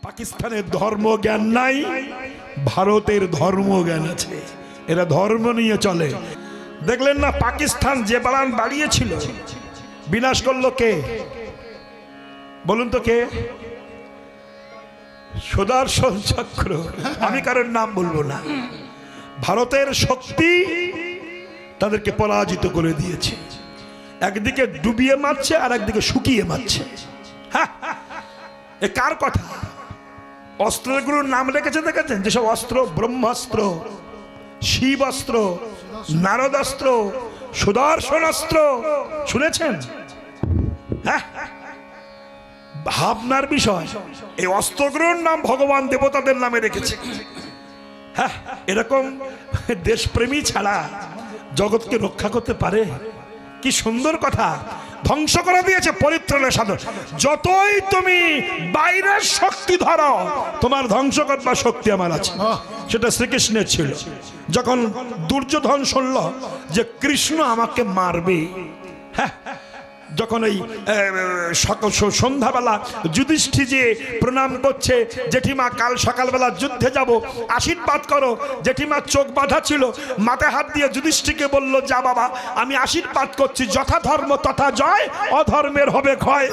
পাকিস্তানের ধর্মজ্ঞান নাই, ভারতের ধর্মজ্ঞান আছে। এরা ধর্ম নিয়ে চলে। দেখলেন না পাকিস্তান যে বাড়ান বাড়িয়েছিল, বিনাশ করলো কে? বলুন তো কে? সুদর্শন চক্র। আমি কারোর নাম বলবো না। ভারতের শক্তি তাদেরকে পরাজিত করে দিয়েছে। একদিকে ডুবিয়ে মারছে আর একদিকে শুকিয়ে মারছে। এ কার কথা? অস্ত্রগুলোর নাম রেখেছে দেখেছেন? যেসব অস্ত্র, ব্রহ্মাস্ত্র, শিব অস্ত্র, নারদাস্ত্র, সুদর্শন অস্ত্র, শুনেছেন? হ্যাঁ, ভাবনার বিষয়। এই অস্ত্রগুলোর নাম ভগবান দেবতাদের নামে রেখেছে। হ্যাঁ, এরকম দেশপ্রেমী ছাড়া জগৎকে রক্ষা করতে পারে? কি সুন্দর কথা! ধ্বংস করে দিয়েছে পরিত্রাণের সাধন। যতই তুমি বাইরের শক্তি ধরো, তোমার ধ্বংস করবার শক্তি আমার আছে। সেটা শ্রীকৃষ্ণের ছিল। যখন দুর্যোধন শুনল যে কৃষ্ণ আমাকে মারবে, হ্যাঁ, যখন এই সন্ধ্যাবেলা যুধিষ্ঠির যে প্রণাম করছে, জেঠিমা কাল সকালবেলা যুদ্ধে যাব, আশীর্বাদ করো। জেঠিমার চোখ বাঁধা ছিল, মাথায় হাত দিয়ে যুধিষ্ঠিরকে বলল, যা বাবা, আমি আশীর্বাদ করছি, যথা ধর্ম তথা জয়, অধর্মের হবে ক্ষয়।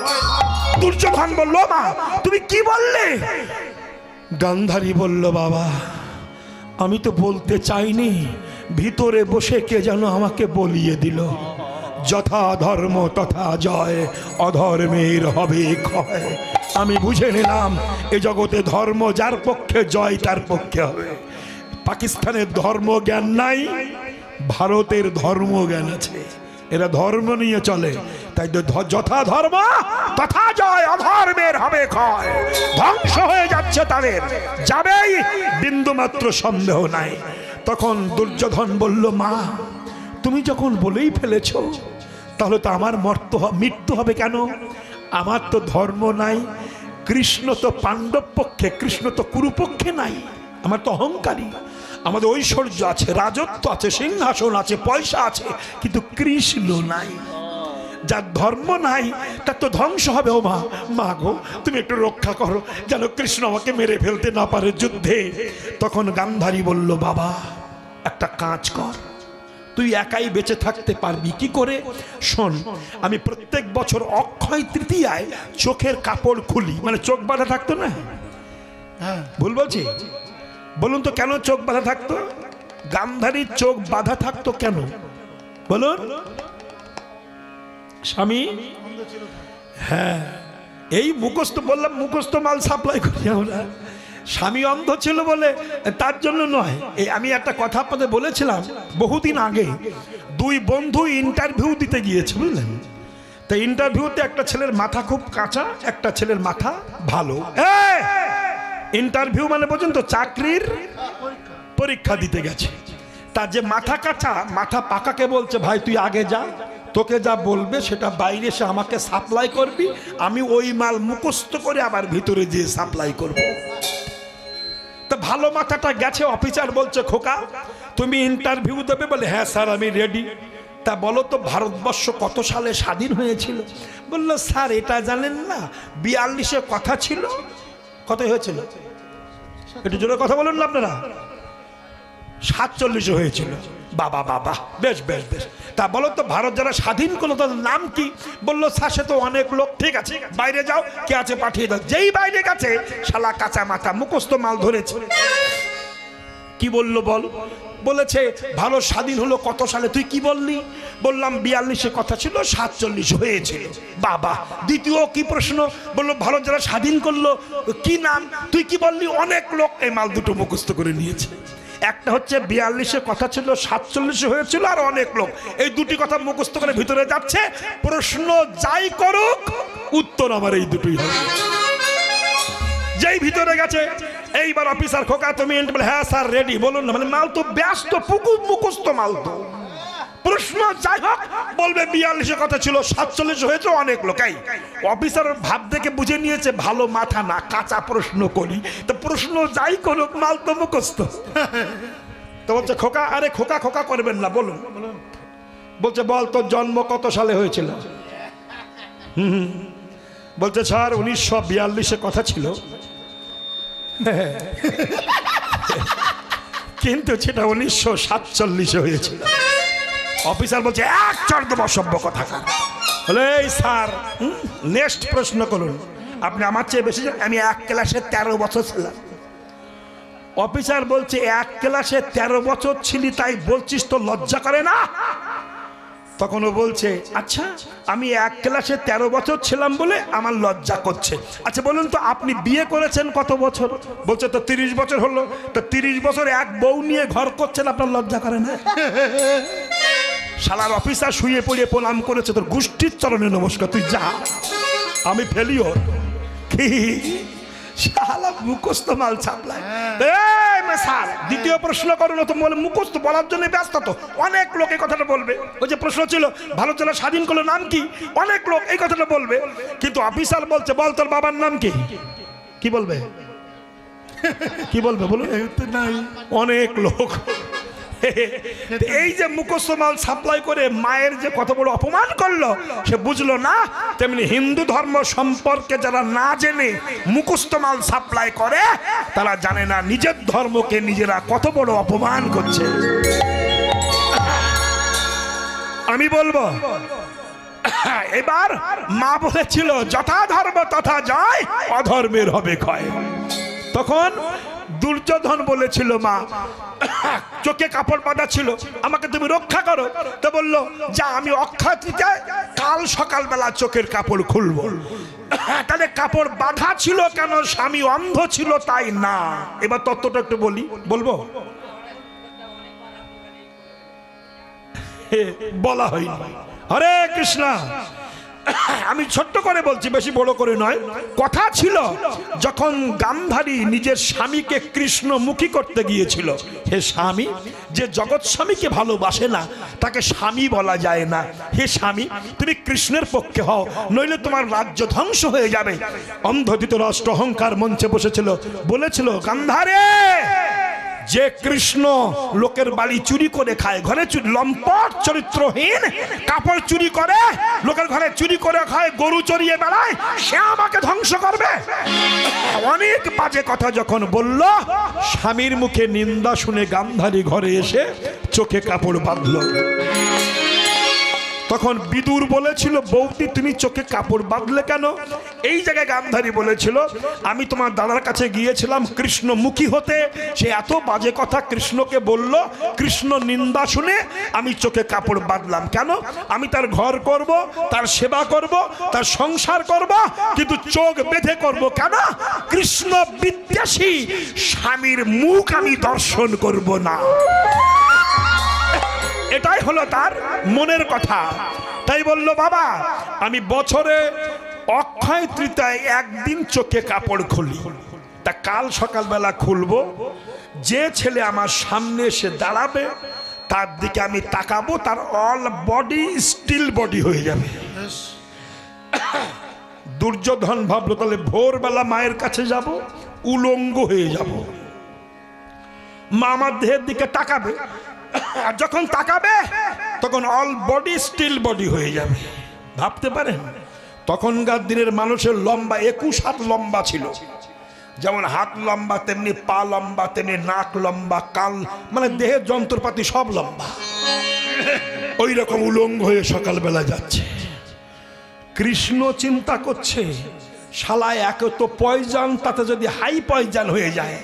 দুর্যোধন বলল, মা তুমি কি বললে? গান্ধারী বলল, বাবা আমি তো বলতে চাইনি, ভিতরে বসে কে যেন আমাকে বলিয়ে দিল, যথা ধর্ম তথা জয়, অধর্মের হবে ক্ষয়। আমি বুঝে নিলাম এ জগতে ধর্ম যার পক্ষে, জয় তার পক্ষে হবে। পাকিস্তানের ধর্মজ্ঞান নাই, ভারতের ধর্মজ্ঞান আছে। এরা ধর্ম নিয়ে চলে। তাই তো যথা ধর্ম তথা জয়, অধর্মের হবে ক্ষয়। ধ্বংস হয়ে যাচ্ছে তাদের, যাবেই, বিন্দুমাত্র সন্দেহ নাই। তখন দুর্যোধন বলল, মা তুমি যখন বলেই ফেলেছ, তাহলে তো আমার মৃত্যু হবে কেন? আমার তো ধর্ম নাই। কৃষ্ণ তো পাণ্ডব পক্ষে, কৃষ্ণ তো কুরুপক্ষে নাই। আমার তো অহংকারী, আমাদের ঐশ্বর্য আছে, রাজত্ব আছে, সিংহাসন আছে, পয়সা আছে, কিন্তু কৃষ্ণ নাই। যার ধর্ম নাই তার তো ধ্বংস হবে। ও মা, মা গো তুমি একটু রক্ষা করো, যেন কৃষ্ণ আমাকে মেরে ফেলতে না পারে যুদ্ধে। তখন গান্ধারী বলল, বাবা একটা কাজ কর, তুই একাই বেঁচে থাকতে পারবি কি করে? শোন, আমি প্রত্যেক বছর অক্ষয় তৃতীয়ায় চোখের কাপড় খুলি। মানে চোখ বাঁধা থাকতো না? ভুল বলছি? বলুন তো কেন চোখ বাঁধা থাকতো? গান্ধারীর চোখ বাঁধা থাকতো কেন বলুন? স্বামী, হ্যাঁ, এই মুখস্থ বললাম, মুখস্থ মাল সাপ্লাই করি আমরা। স্বামী অন্ধ ছিল বলে তার জন্য নয়। এই আমি একটা কথা আপনাদের বলেছিলাম বহুদিন আগে, দুই বন্ধু ইন্টারভিউ দিতে গিয়েছে, বুঝলেন? তো ইন্টারভিউতে একটা ছেলের মাথা খুব কাঁচা, একটা ছেলের মাথা ভালো। ইন্টারভিউ মানে বোঝেন তো, চাকরির পরীক্ষা দিতে গেছে। তার যে মাথা কাঁচা, মাথা পাকাকে বলছে, ভাই তুই আগে যা, তোকে যা বলবে সেটা বাইরে এসে আমাকে সাপ্লাই করবি, আমি ওই মাল মুখস্থ করে আবার ভিতরে যেয়ে সাপ্লাই করব। তো ভালো মাথাটা গেছে, অফিসার বলছে, খোকা তুমি ইন্টারভিউ দেবে? বলে, হ্যাঁ স্যার আমি রেডি। তা বলো তো ভারতবর্ষ কত সালে স্বাধীন হয়েছিল? বললো, স্যার এটা জানেন না, 42-এ কথা ছিল। কত হয়েছিল? একটু জোরে কথা বলুন না আপনারা। 47 হয়েছিল। বাবা বাবা, বেশ বেশ বেশ। তা বলো তো ভারত যারা স্বাধীন করলো তাদের নাম কি? বললো, স্যার সে তো অনেক লোক। ঠিক আছে, বাইরে যাও, কে আছে পাঠিয়ে দাও। যেই বাইরে গেছে, শালা কাঁচা মাথা মুখস্থ মাল ধরেছে। কি বললো বল? বলেছে ভারত স্বাধীন হলো কত সালে? তুই কি বললি? বললাম 42-এ কথা ছিল, 47 হয়েছিল। বাবা, দ্বিতীয় কি প্রশ্ন? বললো ভারত যারা স্বাধীন করলো কি নাম? তুই কি বললি? অনেক লোক। এই মাল দুটো মুখস্থ করে নিয়েছে। একটা হচ্ছে 42-এ কথা ছিল, 47 হয়েছিল, আর অনেক লোক। এই দুটি কথা মুখস্থ করে ভিতরে যাচ্ছে। প্রশ্ন যাই করুক, উত্তর আমার এই দুটোই হবে। যেই ভিতরে গেছে, এইবার অফিসার, খোকা তুমি? বলে, হ্যাঁ স্যার রেডি। বলুন না। মানে মাল তো ব্যস্ত, মুখস্থ মাল তো। প্রশ্ন যাই হোক, বলবে 42-এ কথা ছিল, 47 হয়েছে, অনেক লোক। এই অফিসার ভাব দেখে বুঝে নিয়েছে ভালো মাথা না, কাঁচা প্রশ্ন করি। তো প্রশ্ন যাই করুক, মাল তো মুখস্থ। তো বলছে, খোকা, আরে খোকা খোকা করবেন না, বলুন। বলছে, বল তোর জন্ম কত সালে হয়েছিল? বলছে, স্যার 1942-এ কথা ছিল, কিন্তু সেটা 1947 হয়েছিল। অফিসার বলছে এক চড় দেব অসভ্য কথা। বলে এই স্যার নেক্সট প্রশ্ন করুন, আপনি আমার চেয়ে বেশি। আমি এক ক্লাসে 13 বছর ছিলাম। অফিসার বলছে এক ক্লাসে 13 বছর ছিলি তাই বলছিস তো লজ্জা করে না? তখন ও বলছে আচ্ছা আমি এক ক্লাসে 13 বছর ছিলাম বলে আমার লজ্জা করছে। আচ্ছা বলুন তো আপনি বিয়ে করেছেন কত বছর? বলছে তো 30 বছর হলো। তো 30 বছর এক বউ নিয়ে ঘর করছেন, আপনার লজ্জা করে না? শালার অফিসার শুয়ে পড়ে প্রণাম করেছে, তোর গোষ্ঠীর চরণে নমস্কার, তুই যা, আমি ফেলিওর। কি শালা মুখস্থ মাল ছাপলায়। স্যার দ্বিতীয় প্রশ্ন করো না, তো বলে মুখস্থ বলার জন্য ব্যস্ত, তো অনেক লোক এই কথাটা বলবে। ওই যে প্রশ্ন ছিল ভারত জেলা স্বাধীন করলো নাম কি, অনেক লোক এই কথাটা বলবে। কিন্তু অফিসার বলছে বল তোর বাবার নাম কি? কি বলবে? কি বলবে বলুন? অনেক লোক এই যে মুখস্থ মাল সাপ্লাই করে মায়ের যে কত বড় অপমান করলো, সে বুঝলো না। তেমনি হিন্দু ধর্ম সম্পর্কে যারা না জেনে মুখস্থ মাল সাপ্লাই করে, তারা জানে না নিজের ধর্মকে নিজেরা কত বড় অপমান করছে। আমি বলবো এবার মা বলেছিল যথা ধর্ম তথা জয়, অধর্মের হবে ক্ষয়। তখন দুর্যোধন বলেছিল মা চোখে কাপড় বাঁধা ছিল, আমাকে তুমি রক্ষা করো। তো বললো যা আমি অক্ষয় তৃতীয়ায় কাল সকালবেলা চোখের কাপড় খুলবো। তাহলে কাপড় বাঁধা ছিল কেন? স্বামী অন্ধ ছিল তাই না? এবার তত্ত্বটা একটু বলবো। বলা হয়নি। হরে কৃষ্ণ। আমি ছোট্ট করে বলছি, বেশি বড় করে নয়। কথা ছিল যখন গান্ধারী নিজের স্বামীকে কৃষ্ণমুখী করতে গিয়েছিল, হে স্বামী, যে জগৎ স্বামীকে ভালোবাসে না তাকে স্বামী বলা যায় না। হে স্বামী, তুমি কৃষ্ণের পক্ষে হও, নইলে তোমার রাজ্য ধ্বংস হয়ে যাবে। অন্ধ ধৃতরাষ্ট্র অহংকার মঞ্চে বসেছিল, বলেছিল গান্ধারে, যে কৃষ্ণ লোকের বাড়ি চুরি করে খায়, ঘরে লম্পট চরিত্রহীন, কাপড় চুরি করে, লোকের ঘরে চুরি করে খায়, গরু চড়িয়ে বেড়ায়, সে আমাকে ধ্বংস করবে। অনেক বাজে কথা যখন বলল, স্বামীর মুখে নিন্দা শুনে গান্ধারী ঘরে এসে চোখে কাপড় বাঁধল। তখন বিদুর বলেছিল বৌদি তুমি চোখে কাপড় বাঁধলে কেন? এই জায়গায় গান্ধারী বলেছিল আমি তোমার দাদার কাছে গিয়েছিলাম কৃষ্ণমুখী হতে, সে এত বাজে কথা কৃষ্ণকে বলল, কৃষ্ণ নিন্দা শুনে আমি চোখে কাপড় বাঁধলাম। কেন? আমি তার ঘর করব, তার সেবা করব, তার সংসার করব, কিন্তু চোখ বেঁধে করব কেন? কৃষ্ণ বিদ্বেষী স্বামীর মুখ আমি দর্শন করব না। এটাই হলো তার মনের কথা। তাই বলল বাবা আমি বছরে অক্ষয় তৃতীয়ায় একদিন চোখে কাপড় খুলি, তা কাল সকালবেলা খুলবো। যে ছেলে আমার সামনে এসে দাঁড়াবে তার দিকে আমি তাকাবো, তার অল বডি স্টিল বডি হয়ে যাবে। দুর্যোধন ভাবলো তাহলে ভোরবেলা মায়ের কাছে যাব, উলঙ্গ হয়ে যাব, মা আমার দেহের দিকে তাকাবে, আর যখন তাকাবে তখন অল বডি স্টিল বডি হয়ে যাবে। ভাবতে পারেন তখনকার দিনের মানুষের লম্বা 21 হাত লম্বা ছিল, যেমন হাত লম্বা তেমনি পা লম্বা, তেমনি নাক লম্বা, কাল মানে দেহের যন্ত্রপাতি সব লম্বা। ওই রকম উলঙ্গ হয়ে সকালবেলা যাচ্ছে। কৃষ্ণ চিন্তা করছে শালায় একে তো পয়জন, তাতে যদি হাই পয়জন হয়ে যায়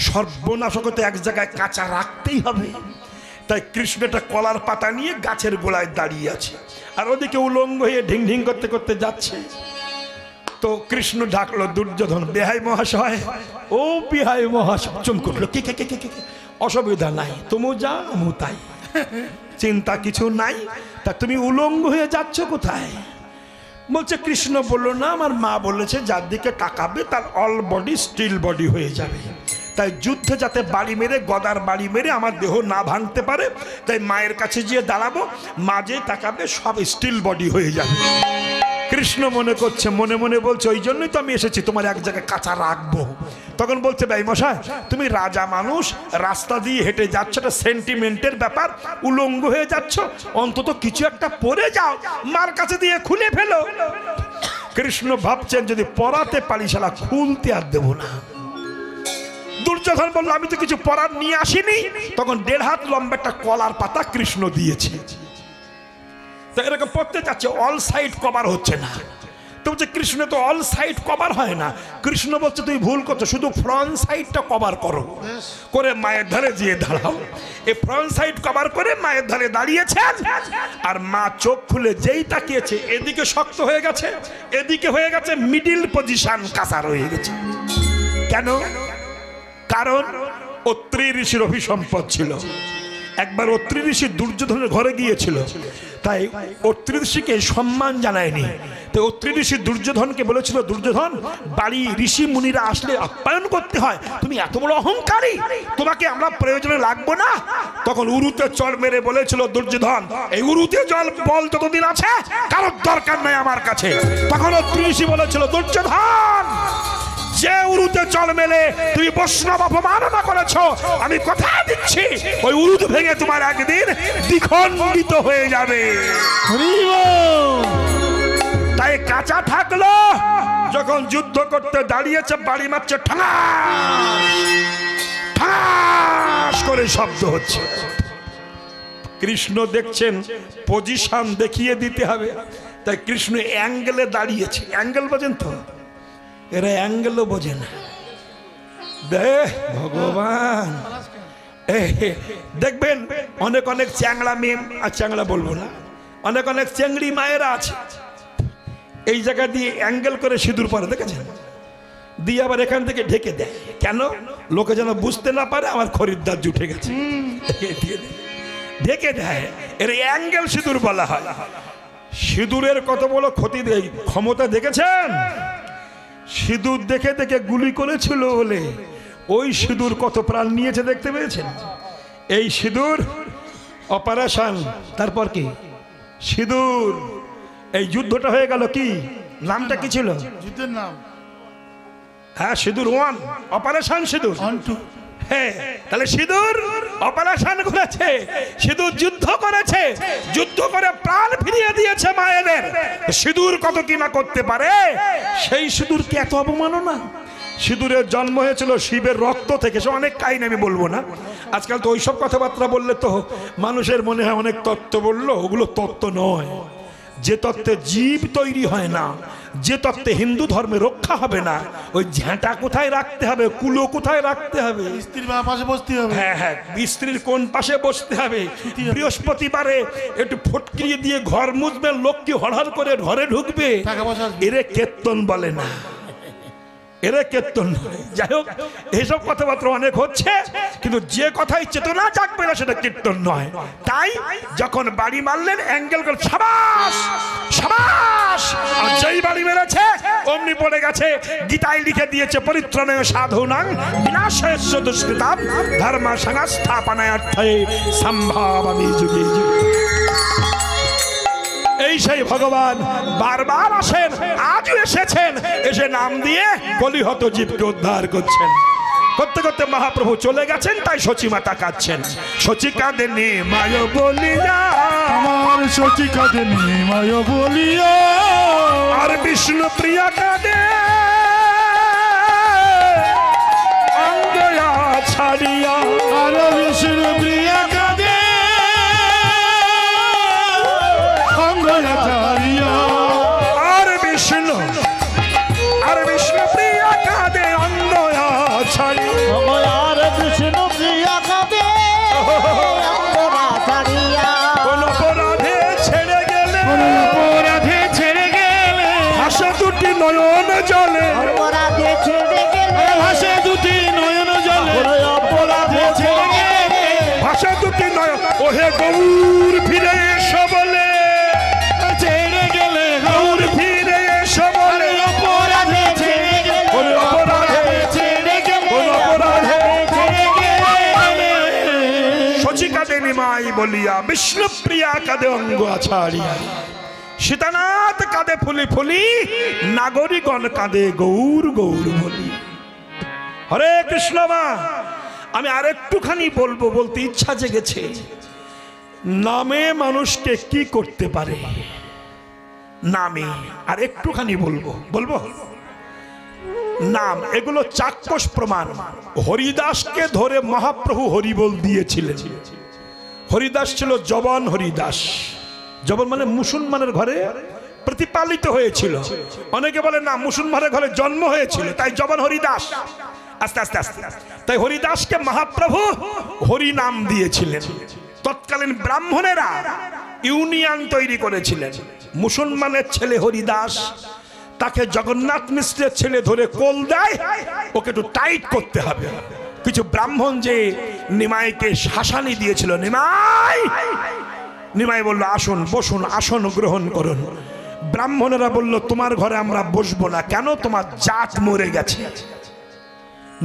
সর্বনাশক, তো এক জায়গায় কাঁচা রাখতেই হবে। তাই কৃষ্ণ একটা কলার পাতা নিয়ে গাছের গোড়ায় দাঁড়িয়ে আছে, আর ওদিকে উলঙ্গ হয়ে ঢিং ঢিং করতে করতে যাচ্ছে। তো কৃষ্ণ ডাকলো দুর্যোধন, বেহাই মহাশয়, ও বেহাই মহাশয়। চুম করলো, কে কে কে কে কে, অসুবিধা নাই, তুমি যা আমি তাই, চিন্তা কিছু নাই। তা তুমি উলঙ্গ হয়ে যাচ্ছ কোথায়? বলছে কৃষ্ণ বললো না, আমার মা বলেছে যার দিকে তাকাবে তার অল বডি স্টিল বডি হয়ে যাবে। তাই যুদ্ধে যাতে বাড়ি মেরে, গদার বাড়ি মেরে আমার দেহ না ভাঙতে পারে, তাই মায়ের কাছে গিয়ে দাঁড়াবো, মা যে তাকাবে সব স্টিল বডি হয়ে যাবে। কৃষ্ণ মনে করছে, মনে মনে বলছে ওই জন্যই তো আমি এসেছি, তোমার এক জায়গায় কাঁচা রাখবো। তখন বলছে ভাই মশাই তুমি রাজা মানুষ, রাস্তা দিয়ে হেঁটে যাচ্ছ, এটা সেন্টিমেন্টের ব্যাপার, উলঙ্গ হয়ে যাচ্ছ, অন্তত কিছু একটা পরে যাও, মার কাছে দিয়ে খুলে ফেলো। কৃষ্ণ ভাবছেন যদি পরাতে পারি শালা খুলতে আর দেবো না। দুর্যোধন বলল আমি তো কিছু পরার নিয়ে আসিনি। তখন 1.5 হাত লম্বা একটা কলার পাতা কৃষ্ণ দিয়েছে। তো এরকম পড়তে যাচ্ছে, অল সাইড কভার হচ্ছে না। তো বলছে কৃষ্ণ তো অল সাইড কভার হয় না। কৃষ্ণ বলছে তুই ভুল করছো, শুধু ফ্রন্ট সাইডটা কভার করো, করে মায়ের ধারে যেয়ে দাঁড়াও। এই ফ্রন্ট সাইড কভার করে মায়ের ধারে দাঁড়িয়েছেন, আর মা চোখ খুলে যেই তাকিয়েছে, এদিকে শক্ত হয়ে গেছে, এদিকে হয়ে গেছে মিডিল পজিশন, কাঁচার হয়ে গেছে। কেন? কারণ অত্রি ঋষির অভিসম্পদ ছিল। একবার অত্রি ঋষি দুর্যোধনের ঘরে গিয়েছিল, তাই অত্রি ঋষিকে সম্মান জানায়নি। তো অত্রি ঋষি দুর্যোধনকে বলেছিল, দুর্যোধন বাড়ি ঋষি মুনিরা আসলে আপ্যায়ন করতে হয়, তুমি এত বড় অহংকারী, তোমাকে আমরা প্রয়োজনে লাগবো না। তখন উরুতে চড় মেরে বলেছিল দুর্যোধন, এই উরুতে জল বল যতদিন আছে কারোর দরকার নাই আমার কাছে। তখন অত্রি ঋষি বলেছিল, দুর্যোধন যে উরুতে চল মেলে তুমি বৈষ্ণব অপমাননা করেছো, আমি কথা দিচ্ছি ওই উরুত ভেঙে তোমার একদিন দ্বিখণ্ডিত হয়ে যাবে। তাই কাঁচা থাকলো, যখন যুদ্ধ করতে দাঁড়িয়েছে বাড়ি মারছে, ঠাস করে শব্দ হচ্ছে। কৃষ্ণ দেখছেন পজিশন দেখিয়ে দিতে হবে, তাই কৃষ্ণ অ্যাঙ্গেলে দাঁড়িয়েছে। অ্যাঙ্গেল বোঝেন তো? এরা অ্যাঙ্গেলও বোঝে না। ভগবান দেখবেন অনেক অনেক চ্যাংড়া মেম, আর চ্যাংড়া বলবো না, অনেক অনেক চেংড়ি মায়েরা আছে, এই জায়গা দিয়ে অ্যাঙ্গেল করে সিঁদুর পরে দেখেছেন, দিয়ে আবার এখান থেকে ঢেকে দেয়। কেন? লোকে যেন বুঝতে না পারে আমার খরিদ্দার জুটে গেছে, ঢেকে দেয়। এর অ্যাঙ্গেল সিঁদুর বলা হয়। সিঁদুরের কত বড় ক্ষতি ক্ষমতা দেখেছেন? সিঁদুর দেখে দেখে গুলি করেছিল বলে ওই সিঁদুর কত প্রাণ নিয়েছে দেখতে পেয়েছেন? এই সিঁদুর অপারেশন, তারপর কি সিঁদুর। এই যুদ্ধটা হয়ে গেল কি, নামটা কি ছিল যুদ্ধের নাম? হ্যাঁ, সিঁদুর 1, অপারেশন সিঁদুর 1, 2। হ্যাঁ, তাহলে সিঁদুর অপারেশন করেছে, সিঁদুর যুদ্ধ করেছে, যুদ্ধ করে প্রাণ ফিরিয়ে দিয়েছে মায়েদের। সিঁদুর কত কি না করতে পারে, সেই সিঁদুরকে এত অবমাননা। সিঁদুরের জন্ম হয়েছিল শিবের রক্ত থেকে, সে অনেক কাহিনী আমি বলবো না। আজকাল তো ওইসব কথাবার্তা বললে তো মানুষের মনে হয় অনেক তত্ত্ব বললো, ওগুলো তত্ত্ব নয়। যে তত্ত্বে জীব তৈরি হয় না, যে তত্ত্বে হিন্দু ধর্মে রক্ষা হবে না, ওই ঝ্যাঁটা কোথায় রাখতে হবে, কুলো কোথায় রাখতে হবে, স্ত্রীর পাশে বসতে হবে। হ্যাঁ হ্যাঁ, স্ত্রীর কোন পাশে বসতে হবে, বৃহস্পতিবারে একটু ফটকিয়ে দিয়ে ঘর মুছবে, লক্ষ্মী হড়হড় করে ঘরে ঢুকবে, এরে কীর্তন বলে না, এরা কীর্তন নয়। যাই হোক, এইসব কথাবার্তা অনেক হচ্ছে, কিন্তু যে কথাই চেতনা জাগবে না সেটা কীর্তন নয়। তাই যখন বাড়ি মারলেন অ্যাঙ্গেল করে সাবাস সাবাস, আর যেই বাড়ি মেরেছে অমনি পড়ে গেছে। গীতায় লিখে দিয়েছে, পরিত্রাণায় সাধুনাং বিনাশাস্য দুষ্কৃতাম ধর্ম সংস্থাপনার্থে সম্ভাবামি যুগে যুগে। এই সেই ভগবান বারবার আসেন, আজও এসেছেন, এসে নাম দিয়ে কলিহত জীবকে উদ্ধার করছেন। করতে করতে মহাপ্রভু চলে গেছেন, তাই সচী মাতা কাঁদছেন। সচী কাঁদেনি মায় বলিয়া, আমার সচী কাঁদেনি মায় বলিয়া, আর বিষ্ণু প্রিয়া কাঁদে অঙ্গয়া ছাড়িয়া, আর বিষ্ণু প্রিয়া কাঁদে অঙ্গয়া ছাড়িয়া, আর বিষ্ণু প্রিয়া কাঁদে অঙ্গয়া ছাড়িয়া, আর বিষ্ণু প্রিয়া কাঁদে অঙ্গয়া ছাড়িয়া। কোন অপরাধে ছেড়ে গেলে, অপরাধে ছেড়ে গেলে, ভাষা দুটি নয়ন জলে, অপরাধে ছেড়ে গেলে, ভাসে দুটি নয়ন জলে, অপরাধে ছেড়ে গেলে, ভাষা দুটি নয়ন, ওহে গৌর ফিরে এসো বলে, ছেড়ে গেলে গৌর ফিরে এসো বলে, অপরাধে ছেড়ে গেলে, কোন অপরাধে ছেড়ে গেলে, কোন অপরাধে ছেড়ে গেলে, সচী কাঁদেনি মাই বলিয়া, বিষ্ণু প্রিয়া কাঁদে অঙ্গ ছাড়িয়া, সীতানাথ কাঁদে ফুলি ফুলি, নাগরিকগণ কাঁদে গৌর গৌর বলি। হরে কৃষ্ণ। মা, আমি আরেকটুখানি বলবো, বলতে ইচ্ছা জেগেছে। নামে মানুষকে কি করতে পারে, নামে আর একটুখানি বলবো। নাম, এগুলো চাক্ষুষ প্রমাণ। হরিদাসকে ধরে মহাপ্রভু হরিবোল দিয়েছিলেন। হরিদাস ছিল জবন হরিদাস। জবন মানে মুসলমানের ঘরে প্রতিপালিত হয়েছিল। অনেকে বলে না, মুসলমানের ঘরে জন্ম হয়েছিল, তাই জবন হরিদাস। আস্তে আস্তে আস্তে তাই হরিদাসকে মহাপ্রভু হরি নাম দিয়েছিলেন। তৎকালীন ব্রাহ্মণেরা ইউনিয়ন তৈরি করেছিলেন। মুসলমানের ছেলে হরিদাস, তাকে জগন্নাথ মিশ্রের ছেলে ধরে কোল দেয়, ওকে একটু টাইট করতে হবে। কিছু ব্রাহ্মণ যে নিমাইকে শাসানি দিয়েছিল, নিমাই বলল আসুন বসুন, আসন গ্রহণ করুন। ব্রাহ্মণেরা বলল তোমার ঘরে আমরা বসবো না। কেন? তোমার জাত মরে গেছে।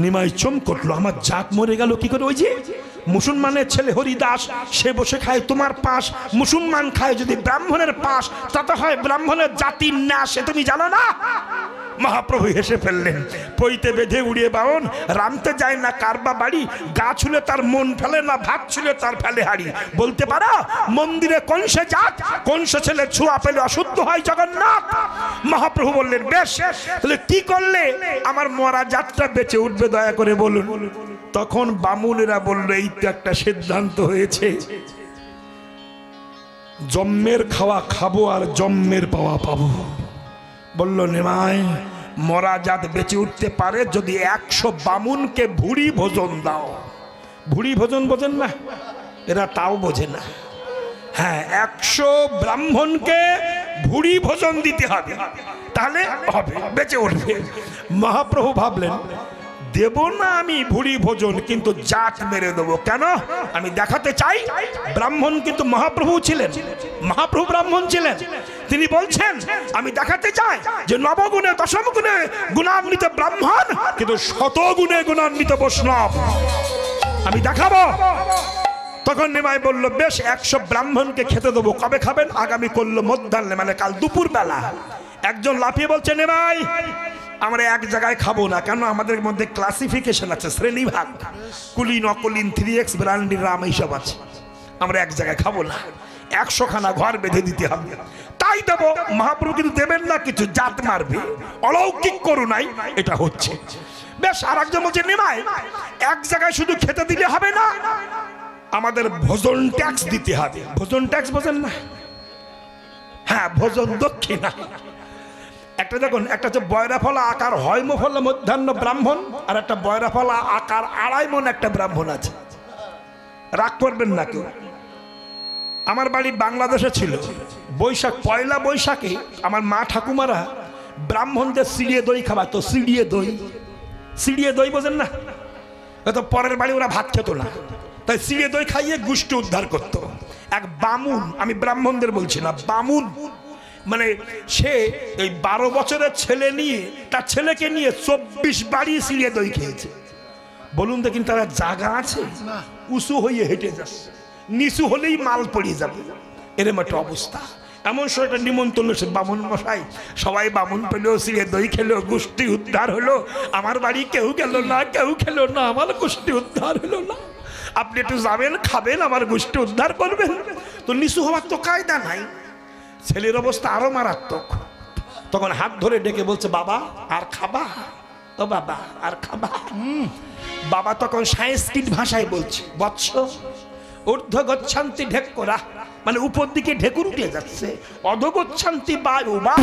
নিমাই চমকটলো, আমার জাত মরে গেল কি করে? ওই যে মুসলমানের ছেলে হরিদাস, সে বসে খায় তোমার পাশ, মুসলমান খায় যদি ব্রাহ্মণের পাশ, তাতে হয় ব্রাহ্মণের জাতির নাশ। এ তুমি জানো না? মহাপ্রভু হেসে ফেললেন। পইতে বেঁধে উড়িয়ে বাউন, রামতে যায় না কারবা বাড়ি, গা ছুলে তার মন ফেলে না, ভাত ছুলে তার ফেলে হাড়ি। বলতে পারো মন্দিরে কোন সে জাত, কোন সে ছেলে ছুয়া পেলে অশুদ্ধ হয় জগন্নাথ? মহাপ্রভু বললেন বেশ, তাহলে কি করলে আমার মরা জাতটা বেঁচে উঠবে দয়া করে বলুন। তখন বামুনেরা বলল এই তো একটা সিদ্ধান্ত হয়েছে, জন্মের খাওয়া খাবো আর জন্মের পাওয়া পাবো। বলল নিমাই, মরা জাত বেঁচে উঠতে পারে যদি 100 বামুনকে ভুড়ি ভোজন দাও। ভুড়ি ভোজন বোঝেন না? এরা তাও বোঝে না। হ্যাঁ, 100 ব্রাহ্মণকে ভুড়ি ভোজন দিতে হবে, তাহলে হবে, বেঁচে উঠবে। মহাপ্রভু ভাবলেন দেব না আমি ভুড়ি ভোজন, কিন্তু জাত মেরে দেবো। কেন? আমি দেখাতে চাই ব্রাহ্মণ কিন্তু মহাপ্রভু ছিলেন, মহাপ্রভু ব্রাহ্মণ ছিলেন। তিনি বলছেন আমি দেখাতে চাই যে নবগুণে দশম গুণে গুণান্বিত ব্রাহ্মণ, কিন্তু শতগুণে গুণান্বিত বৈষ্ণব আমি দেখাবো। তখন নিমাই বলল বেশ, 100 ব্রাহ্মণকে খেতে দেবো। কবে খাবেন? আগামী করলো মধ্যাহ্নে, মানে কাল দুপুর বেলা। একজন লাফিয়ে বলছে নিমাই, আমরা এক জায়গায় খাবো না। কেন? আমাদের মধ্যে ক্লাসিফিকেশন আছে, শ্রেণীভাগ, কুলিন অকুলিন 3X ব্রান্ডি রাম এইসব আছে। আমরা এক জায়গায় খাবো না, 100 খানা ঘর বেঁধে দিতে হবে। তাই দেবো। মহাপ্রভু কিন্তু দেবেন না, কিছু জাত মারবে, অলৌকিক করুণাই এটা হচ্ছে। বেশ, আর একজন বলছে নিমাই, এক জায়গায় শুধু খেতে দিলে হবে না, আমাদের ভোজন ট্যাক্স দিতে হবে। ভোজন ট্যাক্স বোঝেন না? হ্যাঁ, ভোজন দক্ষিণা। একটা দেখুন, একটা হচ্ছে বয়রা ফলা আকার হয় ফলা মধ্যাহ্ন ব্রাহ্মণ, আর একটা বয়রা ফলা আকার 2.5 মণ একটা ব্রাহ্মণ আছে। রাগ করবেন না কেউ। আমার বাড়ি বাংলাদেশে ছিল। বৈশাখ, পয়লা বৈশাখে আমার মা ঠাকুমারা ব্রাহ্মণদের সিড়িয়ে দই খাওয়াতো। সিড়িয়ে দই, সিড়িয়ে দই বোঝেন না? তো পরের বাড়ি ওরা ভাত খেত না, তাই সিড়িয়ে দই খাইয়ে গোষ্ঠী উদ্ধার করত। এক বামুন, আমি ব্রাহ্মণদের বলছি না, বামুন মানে সে এই 12 বছরের ছেলে নিয়ে, তার ছেলেকে নিয়ে 24 বাড়ি সিড়িয়ে দই খেয়েছে। বলুন দেখিন, তারা জায়গা আছে? উঁচু হয়ে হেঁটে যাচ্ছে, নিচু হলেই মাল পড়িয়ে যাবে, এরম একটা অবস্থা। এমন সময় একটা নিমন্ত্রণ এসে, বামুন মশাই, সবাই বামুন পেলো, সিড়িয়ে দই খেলো, গোষ্ঠী উদ্ধার হলো। আমার বাড়ি কেউ গেল না, কেউ খেলো না, আমার গোষ্ঠী উদ্ধার হলো না। আপনি একটু যাবেন, খাবেন, আমার গোষ্ঠী উদ্ধার করবেন। তো নিচু হওয়ার তো কায়দা নাই। ছেলের অবস্থা আরো মারাত্মক। তখন হাত ধরে ডেকে বলছে বাবা আর খাবা? ও বাবা আর খাবা? বাবা তখন সাংস্কৃত ভাষায় বলছে, বৎস ঊর্ধ্ব গচ্ছান্তি ঢেকুরা, মানে উপর দিকে ঢেকুর উঠে যাচ্ছে, অধগচ্ছান্তি বায়ু বা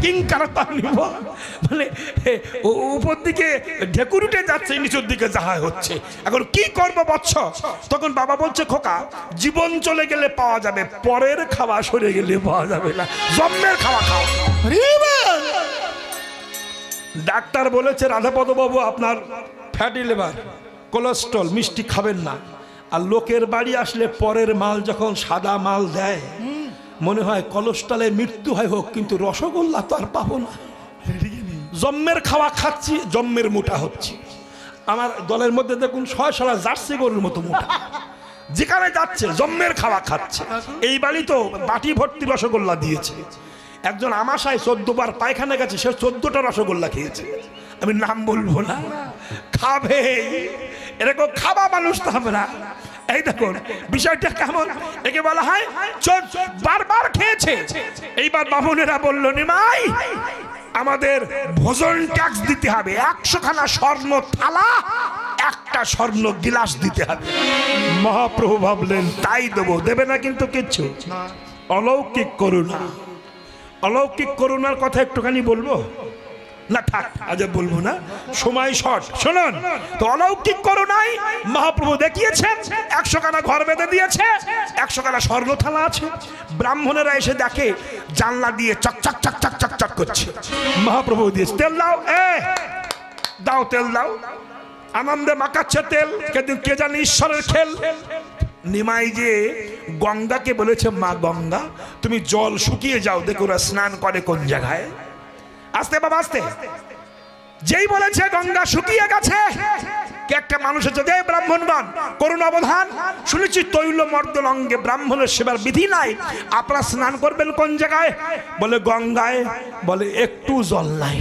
কিংকারতানিব, মানে উপর দিকে ঢেকুর উঠে যাচ্ছে, নিচের দিকে যাহা হচ্ছে। এখন কি করবো বৎস? তখন বাবা বলছে খোকা, জীবন চলে গেলে পাওয়া যাবে, পরের খাওয়া সরে গেলে পাওয়া যাবে না, জন্মের খাওয়া খাও। ডাক্তার বলেছে রাধাপদ বাবু আপনার ফ্যাটি লিভার, কোলেস্ট্রল, মিষ্টি খাবেন না। আর লোকের বাড়ি আসলে পরের মাল যখন সাদা মাল দেয়, মনে হয় কোলেস্ট্রলে মৃত্যু হয় হোক, কিন্তু রসগোল্লা তো আর পাবো না। জন্মের খাওয়া খাচ্ছি, জন্মের মোটা হচ্ছে। আমার দলের মধ্যে দেখুন 6 জার্সি গরুর মতো মোটা, যেখানে যাচ্ছে জন্মের খাওয়া খাচ্ছে। এই বাড়ি তো বাটি ভর্তি রসগোল্লা দিয়েছে। একজন আমাশায় 14 বার পায়খানা গেছে, সে 14টা রসগোল্লা খেয়েছে। আমি নাম বলবো না, খাবে এরকম খাবা মানুষ তো আমরা। এই দেখুন বিষয়টা কেমন, একে বলা হয় বারবার খেয়েছে। এইবার বামুনেরা বলল নিমাই আমাদের ভোজন ট্যাক্স দিতে হবে, 100 খানা স্বর্ণ থালা, একটা স্বর্ণ গিলাস দিতে হবে। মহাপ্রভু ভাবলেন তাই দেবো, দেবে না কিন্তু কিচ্ছু। অলৌকিক করুণা, অলৌকিক করুণার কথা একটুখানি বলবো না, থাক আজ বলবো না, সময় শর্ট। শুনুন তো, অলৌকিক করুণায় মহাপ্রভু দেখিয়েছেন 100 খানা ঘর বেঁধে দিয়েছে, 100 খানা স্বর্ণ থালা আছে। ব্রাহ্মণেরা এসে দেখে জানলা দিয়ে চকচক চকচক চকচক করছে। মহাপ্রভু দিয়েছে তেল দাও, দাও তেল দাও, আনন্দে মাখাচ্ছে তেল, কিন্তু কে জানে ঈশ্বরের খেল। নিমাই যে গঙ্গাকে বলেছে, মা গঙ্গা তুমি জল শুকিয়ে যাও, দেখো ওরা স্নান করে কোন জায়গায়। আস্তে বাবা আস্তে, যেই বলেছে গঙ্গা শুকিয়ে গেছে, কে একটা মানুষ আছে, যে ব্রাহ্মণগণ করুণ অবধান, শুনেছি তৈল মর্দল অঙ্গে ব্রাহ্মণের সেবার বিধি নাই, আপনারা স্নান করবেন কোন জায়গায়? বলে গঙ্গায়। বলে একটু জল নাই।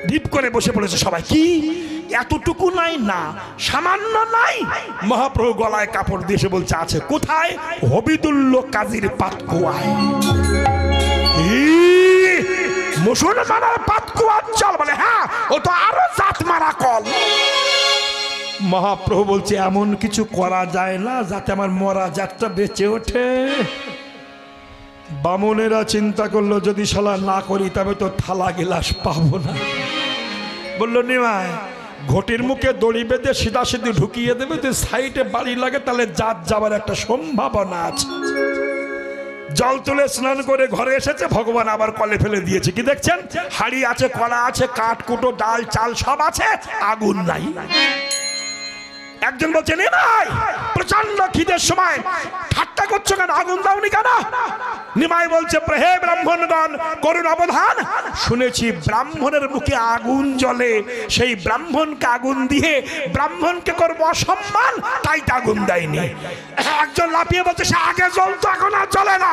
ঢিপ করে বসে পড়েছে সবাই, কি এতটুকু নাই? না সামান্য নাই। মহাপ্রভু গলায় কাপড় দিয়ে এসে বলছে আছে। কোথায়? হবিদুল্ল কাজীর পাতকুয়ায়। মুসলমানের পাতকুয়ার জল? বলে হ্যাঁ, ও তো আরো জাত মারা কল। মহাপ্রভু বলছে এমন কিছু করা যায় না যাতে আমার মরা জাতটা বেঁচে ওঠে? বামনেরা চিন্তা করলো যদি শালা না করি তবে তো থালা গিলাস পাবো না। বললো নিমাই, ঘটির মুখে দড়ি বেঁধে সিধা সিধি ঢুকিয়ে দেবে, যদি সাইডে বাড়ি লাগে তাহলে জাত যাবার একটা সম্ভাবনা আছে। জল তুলে স্নান করে ঘরে এসেছে, ভগবান আবার কলে ফেলে দিয়েছে। কি দেখছেন? হাড়ি আছে, কলা আছে, কাঠ কুটো, ডাল চাল সব আছে, আগুন নাই। একজন বলছে নিমাই প্রচন্ড খিদের সময় ঠাট্টা করছো কেন, আগুন দাওনি কেন? নিমাই বলছে হে ব্রাহ্মণগণ করুণ অবধান, শুনেছি ব্রাহ্মণের মুখে আগুন জ্বলে, সেই ব্রাহ্মণকে আগুন দিয়ে ব্রাহ্মণকে করবো অসম্মান, তাই তো আগুন দেয়নি। একজন লাফিয়ে বলছে সে আগে জ্বলতো, এখন আর জ্বলে না।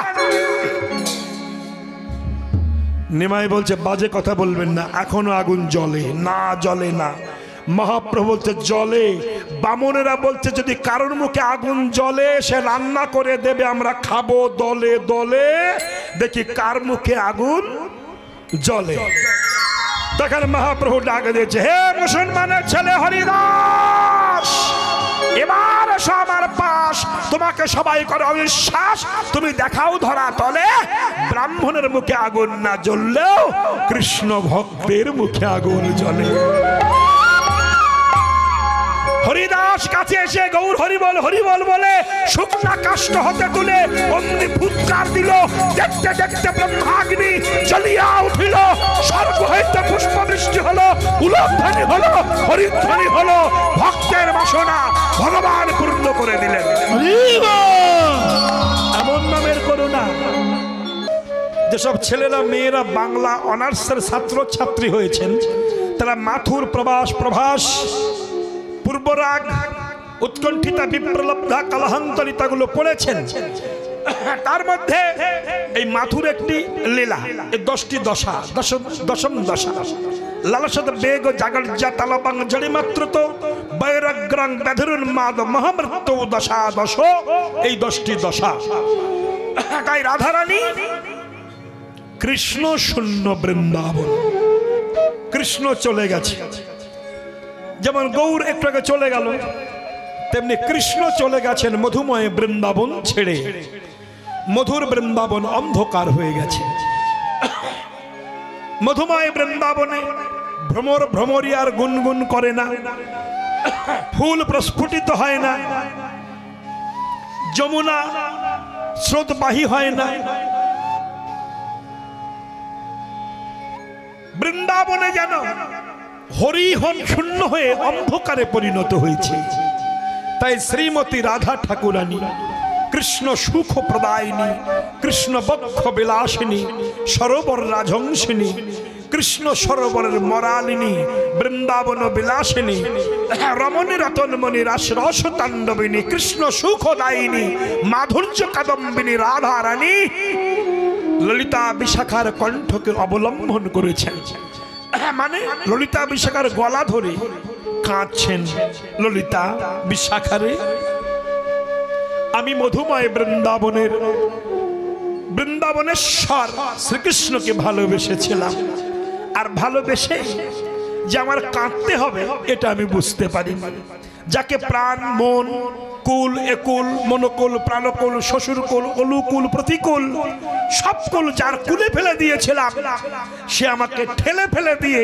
নিমাই বলছে বাজে কথা বলবেন না, এখনো আগুন জ্বলে না, জ্বলে না। মহাপ্রভু বলছে জলে। বামনেরা বলছে যদি কারোর মুখে আগুন জ্বলে সে রান্না করে দেবে, আমরা খাবো দলে দলে, দেখি কার মুখে আগুন জ্বলে। তখন মহাপ্রভু ডাক দিয়েছে, হে মুসলমানের ছেলে হরিদাস, এবার এসো আমার পাশ, তোমাকে সবাই করে অবিশ্বাস, তুমি দেখাও ধরা তলে ব্রাহ্মণের মুখে আগুন না জ্বললেও কৃষ্ণ ভক্তের মুখে আগুন জ্বলে। হরিদাস কাছে এসে গৌর হরিবল হরিবল বলে শুকনা কাষ্ঠ হতে তুলে অগ্নি ফুৎকার দিল। দেখতে দেখতে ব্রহ্মাগ্নি জ্বলিয়া উঠিল, স্বর্গ হইতে পুষ্প বৃষ্টি হলো, উলধ্বনি হলো, হরিধ্বনি হলো, ভক্তের বাসনা ভগবান পূর্ণ করে দিলেন। এমন নামের করুণা। যেসব ছেলেরা মেয়েরা বাংলা অনার্সের ছাত্র ছাত্রী হয়েছেন, তারা মাথুর প্রভাস, পূর্বরাগ, উৎকণ্ঠিতা, বিপ্রলব্ধা, কালহান্তরিতাগুলো পড়েছেন। তার মধ্যে এই মাথুর একটি লীলা, এই 10টি দশা, দশম দশা। লালসদ বেগ জাগর্যা তালবাং জড়ি মাত্র তো বৈরাগ্রাং ব্যাধরুন মাদ মহামৃত্যু দশা দশ, এই 10টি দশা। তাই রাধারানী কৃষ্ণ শূন্য বৃন্দাবন, কৃষ্ণ চলে গেছে। যেমন গৌর একটু আগে চলে গেল, তেমনি কৃষ্ণ চলে গেছেন মধুময় বৃন্দাবন ছেড়ে। মধুর বৃন্দাবন অন্ধকার হয়ে গেছে। মধুময় বৃন্দাবনে ভ্রমর ভ্রমরিয়ার গুনগুন করে না, ফুল প্রস্ফুটিত হয় না, যমুনা স্রোতবাহী হয় না। বৃন্দাবনে যেন হরিহন শূন্য হয়ে অন্ধকারে পরিণত হয়েছে। তাই শ্রীমতী রাধা ঠাকুরানী কৃষ্ণ সুখ প্রদায়িনী, কৃষ্ণ বক্ষ বিলাসিনী, সরোবর রাজংসিনী, কৃষ্ণ সরোবরের মরালিনী, বৃন্দাবন বিলাসিনী, রমণী রতনমণি রাস তাণ্ডবিনী, কৃষ্ণ সুখদায়িনী, মাধুর্য কাদম্বিনী রাধা রানী ললিতা বিশাখার কণ্ঠকে অবলম্বন করেছেন। মানে ললিতা বিশাখার গলা ধরে কাঁদছেন, ললিতা বিশাখারে আমি মধুময় বৃন্দাবনেশ্বর শ্রীকৃষ্ণকে ভালোবেসেছিলাম, আর ভালোবেসে যে আমার কাঁদতে হবে এটা আমি বুঝতে পারি। যাকে প্রাণ মন কুল একুল মনোকুল প্রাণকুল শ্বশুরকুল অনুকুল প্রতিকূল সব কুল যার কুলে ফেলে দিয়েছিলাম, সে আমাকে ঠেলে ফেলে দিয়ে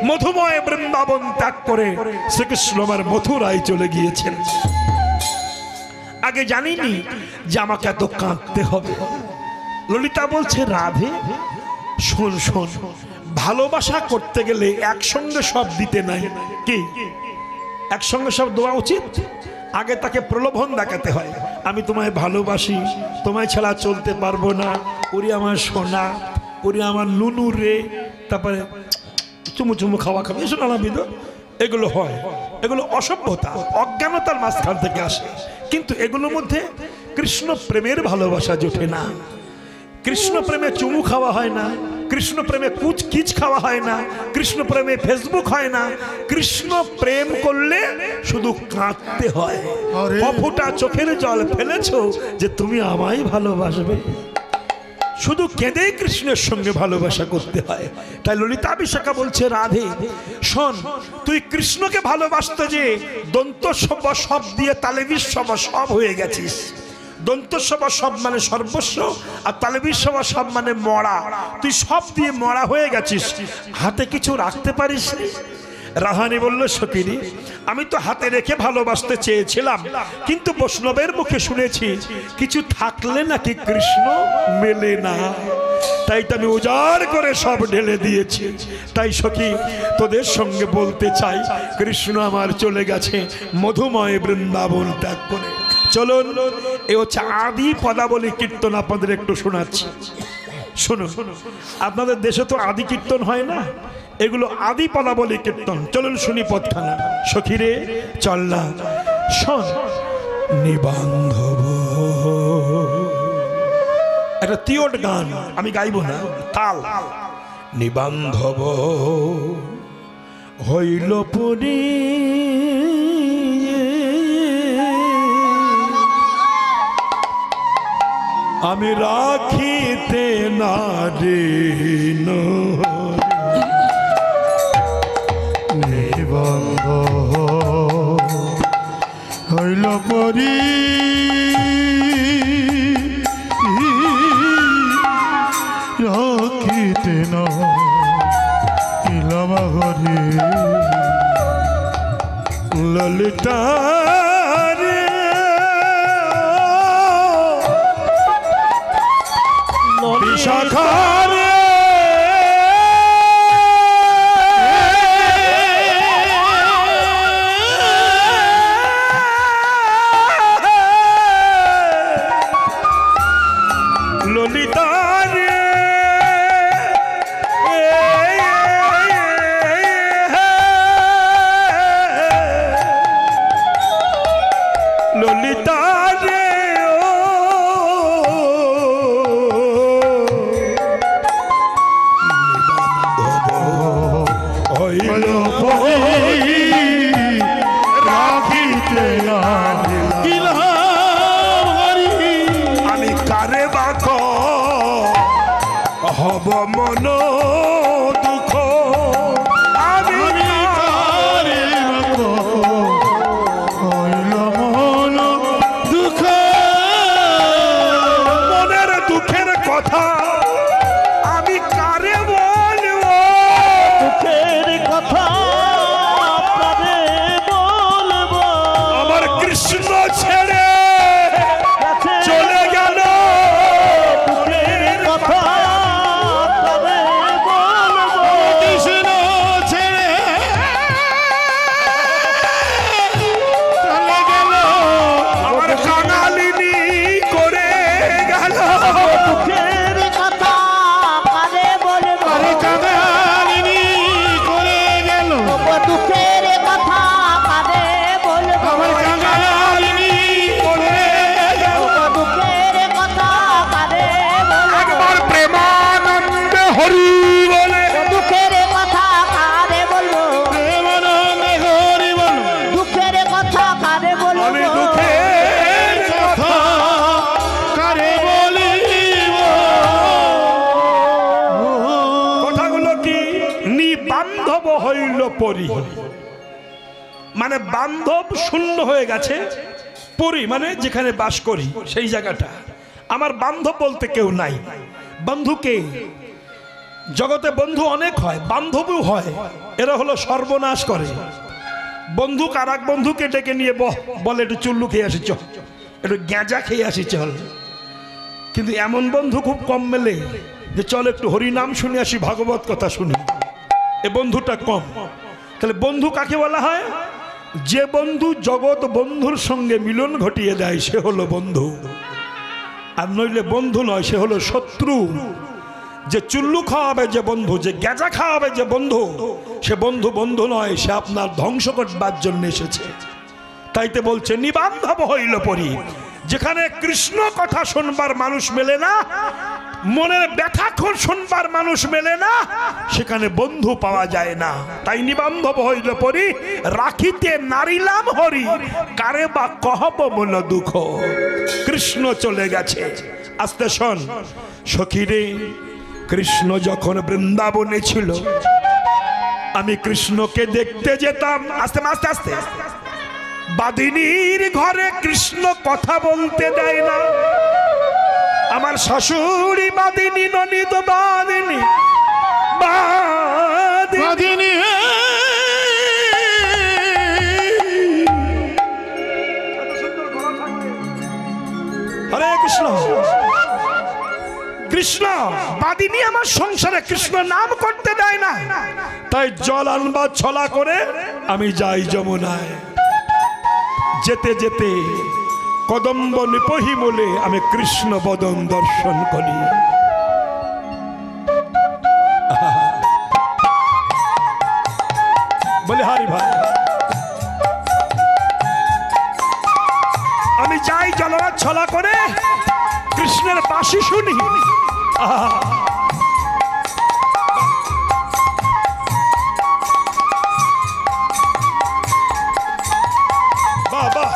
মধুময় বৃন্দাবন ত্যাগ করে শ্রীকৃষ্ণ আমার মথুরায় চলে গিয়েছেন। আগে জানিনি যে আমাকে এত কাঁদতে হবে। ললিতা বলছে, রাধে শোন শোন, ভালোবাসা করতে গেলে একসঙ্গে সব দিতে নাই। কি একসঙ্গে সব দেওয়া উচিত? আগে তাকে প্রলোভন দেখাতে হয়, আমি তোমায় ভালোবাসি, তোমায় ছাড়া চলতে পারবো না, ওরে আমার সোনা, ওরে আমার নুনু রে, তারপরে চুমু চুমু খাওয়া খাবে, এসো নানা বিধ, এগুলো হয়। এগুলো অসভ্যতা, অজ্ঞানতার মাঝখান থেকে আসে। কিন্তু এগুলোর মধ্যে কৃষ্ণ প্রেমের ভালোবাসা জোটে না। কৃষ্ণ প্রেমে চুমু খাওয়া হয় না, কৃষ্ণ প্রেমে কুচ কিচ খাওয়া হয় না, কৃষ্ণ প্রেমে ফেসবুক হয় না। কৃষ্ণ প্রেম করলে শুধু কাঁদতে হয়। কফুটা চোখের জল ফেলেছো যে তুমি আমায় ভালোবাসবে, শুধু কেঁদেই কৃষ্ণের সঙ্গে ভালোবাসা করতে হয়। তাই ললিতা বিশাখা বলছে, রাধে শোন, তুই কৃষ্ণকে ভালোবাসতে যে দন্ত সব দিয়ে তালেবির সব হয়ে গেছিস। দন্তস্বভা সব মানে সর্বস্ব, আর তালেবির সব মানে মরা। তুই সব দিয়ে মরা হয়ে গেছিস, হাতে কিছু রাখতে পারিস। রাহানি বলল, সখিনী আমি তো হাতে রেখে ভালোবাসতে চেয়েছিলাম, কিন্তু বৈষ্ণবের মুখে শুনেছি কিছু থাকলে নাকি কৃষ্ণ মেলে না, তাই তো আমি উজাড় করে সব ঢেলে দিয়েছি। তাই সখী তোদের সঙ্গে বলতে চাই, কৃষ্ণ আমার চলে গেছে মধুময় বৃন্দাবন ত্যাগ করে। চলুন, এ হচ্ছে আদি পদাবলী কীর্তন, আপনাদের একটু শোনাচ্ছি, শুনুন। আপনাদের দেশে তো আদি কীর্তন হয় না, এগুলো আদি পদাবলী কীর্তন। চলুন শুনি পদখানা। সখীরে চল না, শোন। নিবান্ধব, একটা তিওট গান, আমি গাইব না, তাল। নিবান্ধব হইল পুরী, আমি রাখিতে নারী নিবন্ধ হইল পরি, রাখিতে না ইলাম ঘরে। ললিতা বিশাখা রে, ললিতা রে, মানে বান্ধব শূন্য হয়ে গেছে, পরি মানে যেখানে বাস করি সেই জায়গাটা। আমার বান্ধব বলতে কেউ নাই। বন্ধু কে? জগতে বন্ধু অনেক হয়, বান্ধবও হয়, এরা হলো সর্বনাশ করে। বন্ধু আর এক বন্ধুকে ডেকে নিয়ে বলে একটু চুল্লু খেয়ে আসি চল, একটু গ্যাঁজা খেয়ে আসি চল। কিন্তু এমন বন্ধু খুব কম মেলে যে চল একটু হরিনাম শুনে আসি, ভাগবত কথা শুনি। এ বন্ধুটা কম। তাহলে বন্ধু কাকে বলা হয়? যে বন্ধু জগৎ বন্ধুর সঙ্গে মিলন ঘটিয়ে দেয় সে হলো বন্ধু। আর নইলে বন্ধু নয়, সে হলো শত্রু। যে চুল্লু খাওয়াবে যে বন্ধু, যে গ্যাজা খাওয়াবে যে বন্ধু, সে বন্ধু বন্ধু নয়, সে আপনার ধ্বংস করবার জন্য এসেছে। তাইতে বলছে নিবান্ধব হইল পরি। যেখানে কৃষ্ণ কথা শুনবার মানুষ মেলে না, মনের ব্যথা শুনবার মানুষ মেলে না, সেখানে বন্ধু পাওয়া যায় না। তাই নিবান্ধব হইল পরি, রাখিতে নারিলাম হরি, কারে বা কহব মন দুঃখ। কৃষ্ণ চলে গেছে। আস্তে শোন সখীরে, কৃষ্ণ যখন বৃন্দাবনে ছিল আমি কৃষ্ণকে দেখতে যেতাম। আস্তে আস্তে আস্তে। বাদিনীর ঘরে কৃষ্ণ কথা বলতে দেয় না। আমার শাশুড়ি বাদিনী, ননিদ বাদিনী, বাদিনী হরে কৃষ্ণ। কৃষ্ণ বাদিনী আমার সংসারে কৃষ্ণ নাম করতে দেয় না। তাই জল আনবার ছলা করে আমি যাই যমুনায়। যেতে যেতে কদম্ব নিপহি বলে আমি কৃষ্ণ বদন দর্শন করি। বলে হারি ভাই, আমি যাই জলরাজ ছলা করে কৃষ্ণের বাঁশি শুনি। বাবা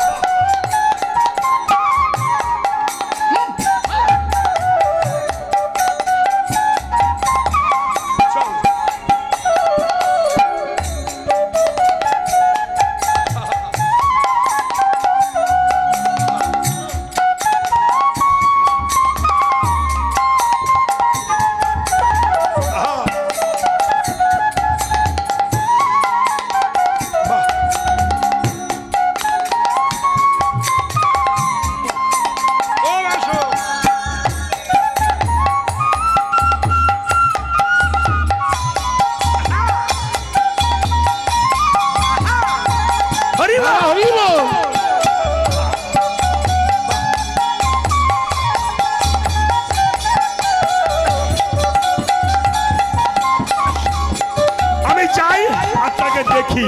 দেখি,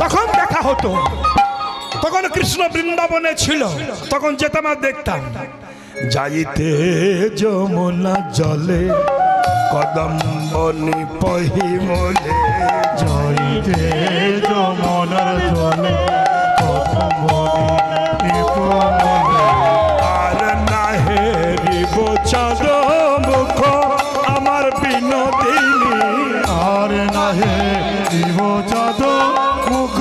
তখন দেখা হতো। তখন কৃষ্ণ বৃন্দাবনে ছিল, তখন যেতাম আর দেখতাম। যাইতে যমুনা জলে কদম্ব নিপহি মোলে, যাইতে যমুনার জলে কদম্ব নিপহি আর নাহে রিব চাঁদ মুখ আমার বিনোদিনী, আর নাহে রিব চাঁদ মুখ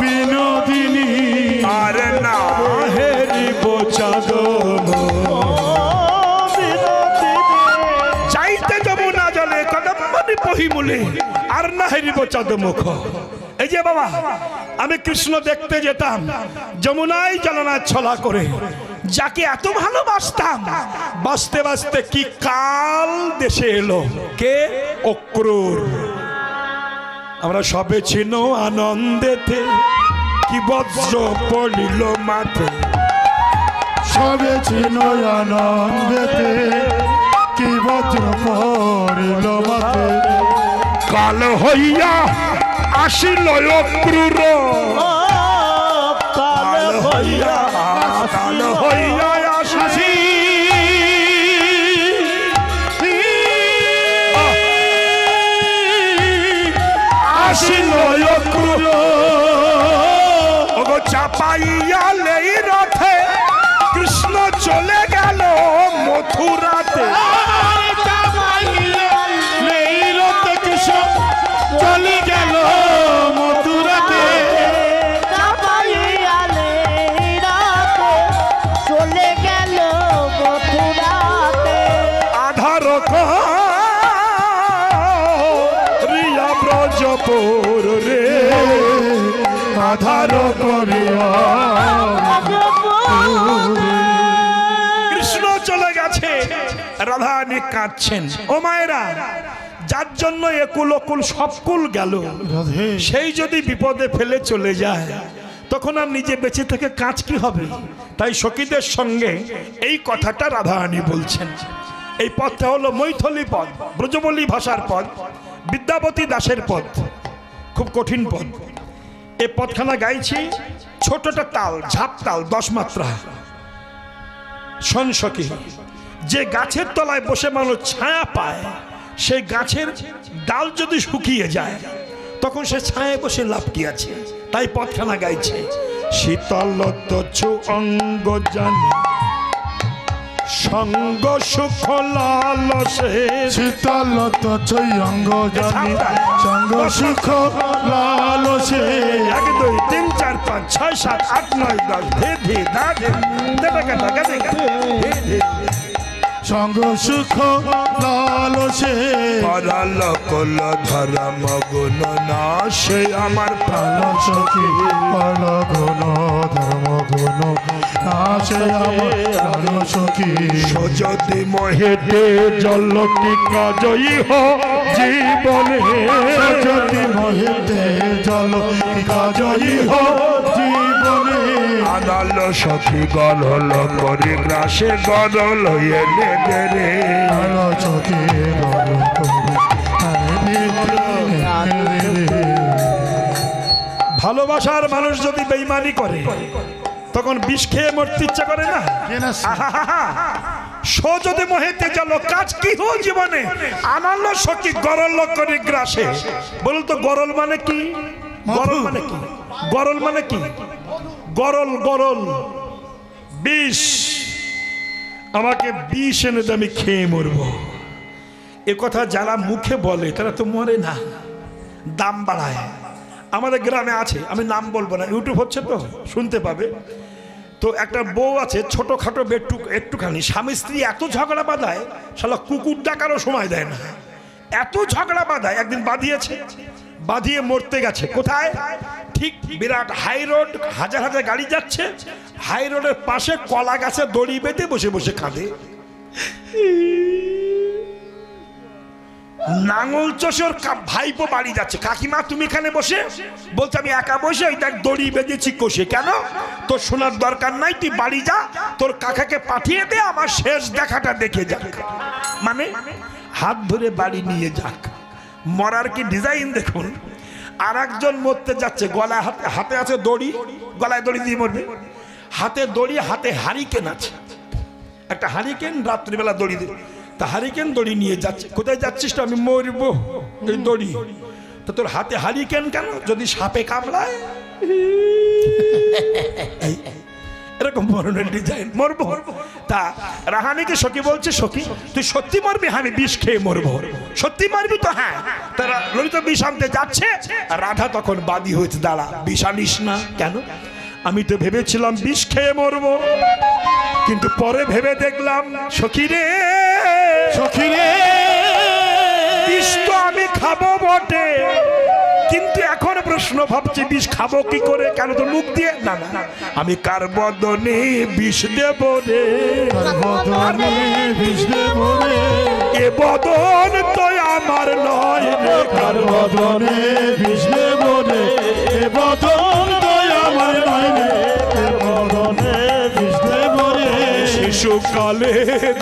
বিনোদিনী, আর নাহে রিব চাঁদ যাইতে যমুনা জলে কদম্ব নিপহি মোলে আর নাহে রিব চাঁদ মুখ। এই যে বাবা, আমি কৃষ্ণ দেখতে যেতাম যমুনায় জলনার ছলা করে। যাকে এত ভালোবাসতাম, বাঁচতে বাঁচতে কি কাল দেশে এলো। কে? অক্রূর। আমরা সবে ছিল আনন্দেতে, কি বজ্র পড়িল মাঠে। সবে ছিল আনন্দেতে, কি বজ্র পড়িল মাঠে। কাল হইয়া আসিল অক্রূর, কাল হইয়া আসি আসিল অক্রূর। ওগো চাপাইয়া লেই রথে কৃষ্ণ চলে গেল মথুরাতে। লেই রথে কৃষ্ণ চলে মোর রে আধার করিয়া কৃষ্ণ চলে গেছে, রাধারানী কাঁদছেন। ও মায়েরা, যার জন্য একুল অকুল সবকুল গেল, রাধে সেই যদি বিপদে ফেলে চলে যায় তখন আর নিজে বেঁচে থেকে কাজ কি হবে? তাই সখীদের সঙ্গে এই কথাটা রাধারানী বলছেন। এই পথটা হলো মৈথিলী পদ, ব্রজবলী ভাষার পদ, বিদ্যাপতি দাসের পদ, খুব কঠিন পদ। এই পথখানা গাইছি, ছোটটা তাল, ঝাপ তাল, 10 মাত্রা। শোন সখী, যে গাছের তলায় বসে মানুষ ছায়া পায়, সেই গাছের ডাল যদি শুকিয়ে যায় তখন সে ছায়ায় বসে লাভ কি আছে? তাই পথখানা গাইছে। শীতল তছু অঙ্গ জানি সঙ্গ সুখ লালসে, শীতল তছই অঙ্গ জানি সঙ্গ সুখ লালসে। 1 2 3 4 5 6 7 8 9 10 ধে ধে দা ধে দেবে কা ধে ধে ধে সঙ্গ সুখ লালসে। পরাল কল ধর্ম গুণ নাশে আমার প্রাণ সখী পল গুণ ধর্ম গুণ নাশে আমার প্রাণ সখী। সজতে মহেতে জল টিকা জয়ী হো জীবনে, যদি মহেতে জল কাজই হো জীবনে। আনাল সখী গলল করে গ্রাসে গরল হয়ে লেগে রে। আলো চোখে গল ভালোবাসার মানুষ যদি বেঈমানি করে তখন বিষ খেয়ে মরতে ইচ্ছা করে না? আহাহাহা। সো যদি মহেতে জল কাজ কি হো জীবনে, আনাল সখী গরল করে গ্রাসে। বলুন তো গরল মানে কি? গরল মানে কি? গরল মানে কি? গরল গরল বিষ। আমাকে বিষ এনে দে, আমি খেয়ে মরবো। এ কথা যারা মুখে বলে তারা তো মরে না, দাম বাড়ায়। আমাদের গ্রামে আছে, আমি নাম বলবো না, ইউটিউব হচ্ছে তো শুনতে পাবে। তো একটা বউ আছে, ছোটোখাটো একটুখানি, স্বামী স্ত্রী এত ঝগড়া বাঁধায়, শালা কুকুর ডাকারও সময় দেয় না, এত ঝগড়া বাঁধায়। একদিন বাঁধিয়েছে, বাঁধিয়ে মরতে গেছে। কোথায়? ঠিক বিরাট হাই রোড, হাজার হাজার গাড়ি যাচ্ছে, হাই রোডের পাশে কলা গাছে দড়ি বেঁধে বসে বসে কাঁদে। নাঙল চষে ওর ভাইপো বাড়ি যাচ্ছে, কাকিমা তুমি এখানে বসে? বলছে আমি একা বসে ওই দেখ দড়ি বেঁধেছি কষে। কেন? তোর শোনার দরকার নাই, তুই বাড়ি যা, তোর কাকাকে পাঠিয়ে দে, আমার শেষ দেখাটা দেখে যাক। মানে হাত ধরে বাড়ি নিয়ে যাক। মরার কি ডিজাইন দেখুন। আর একজন মরতে যাচ্ছে, গলায় হাতে আছে দড়ি, গলায় দড়ি দিয়ে মরবে। হাতে দড়ি, হাতে হারিকেন আছে, একটা হারিকেন, রাত্রিবেলা দড়ি দিয়ে। তা হারিকেন দড়ি নিয়ে যাচ্ছে। কোথায় যাচ্ছিস? তো আমি মরবো, এই দড়ি। তো তোর হাতে হারিকেন কেন? যদি সাপে কামড়ায়। এরকম মরণের ডিজাইন, মরবো। তা রাহানিকে সখী বলছে, সখী তুই সত্যি মরবি? হ্যাঁ আমি বিষ খেয়ে মরবো। সত্যি মরবি তো? হ্যাঁ। তারা ললিতা বিষ আনতে যাচ্ছে, রাধা তখন বাদী হয়েছে, দাঁড়া বিষ আনিস না। কেন? আমি তো ভেবেছিলাম বিষ খেয়ে মরবো, কিন্তু পরে ভেবে দেখলাম সখী রে, সখী রে বিষ তো আমি খাবো বটে, কিন্তু এখন প্রশ্ন ভাবছি বিষ খাবো কি করে? কেন? তো মুখ দিয়ে না, না আমি কার বদনে বিষ দেব রে, বদনে বিষ দেব রে। এ বদন তো আমার নয় রে, কার বদনে বিষ দেব রে, এ বদন তো আমার নয় রে, এ বদনে বিষ দেব রে। শিশুকালে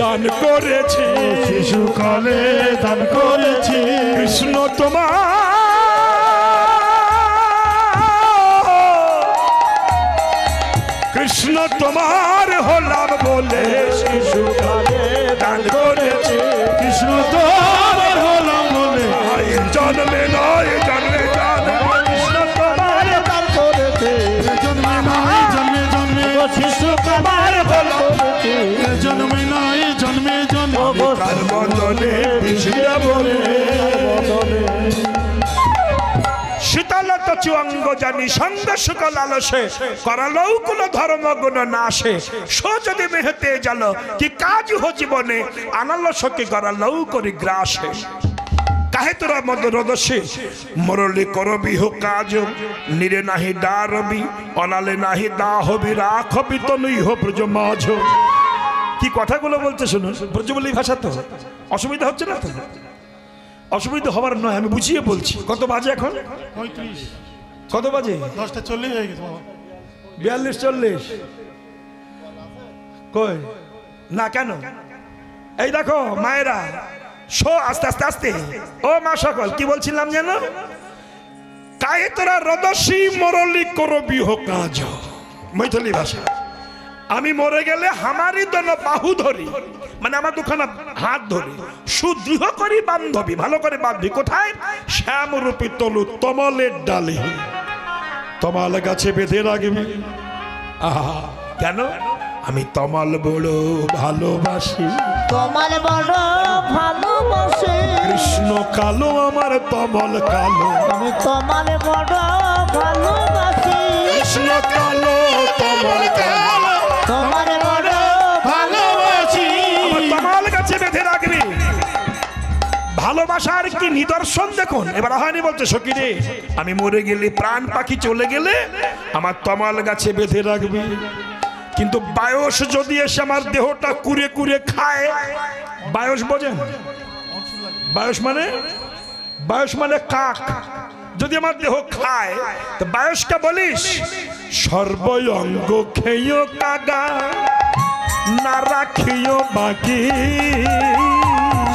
দান করেছি, শিশুকালে দান করেছি, কৃষ্ণ তোমার কৃষ্ণ তোমার হলাম বলে শিশুকালে দান করেছি, কৃষ্ণ তোমার হলাম বলে। জন্মে নয় জন্মে জানে কৃষ্ণ তোমার দান করেছে, জন্মে নয় জন্মে জন্মে শিশু তোমার হলো জন্মে নয় জন্মে জন্মে কার বদনে বিষ দেব রে। শীতল তচু অঙ্গ জানি সঙ্গ সুখ লালসে, করালৌ কুল ধর্ম গুণ নাশে। সো যদি মেহতে জল কি কাজ হো জীবনে, আনাল সখী করালৌ করি গ্রাসে। কাহে তোরা মদ রদস্যে মরলি করবি হো কাজ নিরে নাহি ডারবি অনালে নাহি দা হবি রাখ হবি তো নই হো ব্রজ মাঝ। কি কথাগুলো বলতে শুনুন, ব্রজবল্লী ভাষা তো, অসুবিধা হচ্ছে না তো? অসুবিধা হবার নয়, আমি বুঝিয়ে বলছি। কত বাজে এখন? 35 কত বাজে? 10:40 হয়ে গেছে বাবা। 42-40 কই না কেন? এই দেখো মায়েরা, শো আস্তে আস্তে আস্তে। ও মা সকল, কি বলছিলাম যেন? কায়ে তোরা রদসী মরলি করবি হো কাজ। মৈথিলি ভাষা। আমি মরে গেলে হামারি দোনো বাহু ধরি, মানে আমার দুখানা হাত ধরি, সুদৃঢ় করি বান্ধবী, ভালো করে বাঁধবি। কোথায়? শ্যামরূপী তলু তমলের ডালে, তমাল গাছে বেঁধে রাখবি। আহা, কেন? আমি তমাল বড় ভালোবাসি, তোমার বড় ভালোবাসি, কৃষ্ণ কালো আমার তমল কালো, আমি তোমার বড় ভালোবাসি, কৃষ্ণ কালো তমল কালো, তোমার বড় ভালোবাসি। আমার তমাল গাছে বেঁধে রাখবি। ভালোবাসার কি নিদর্শন দেখুন। এবার হয়নি বলছে সখী রে, আমি মরে গেলে, প্রাণ পাখি চলে গেলে আমার তমাল গাছে বেঁধে রাখবি। কিন্তু বায়স যদি এসে আমার দেহটা কুড়ে কুড়ে খায়, বায়স বোঝেন? বায়স মানে কাক। যদি আমার দেহ খায় তো বায়সটা বলিস, সর্বঙ্গ খেয় কাগা না রাখিও বাকি,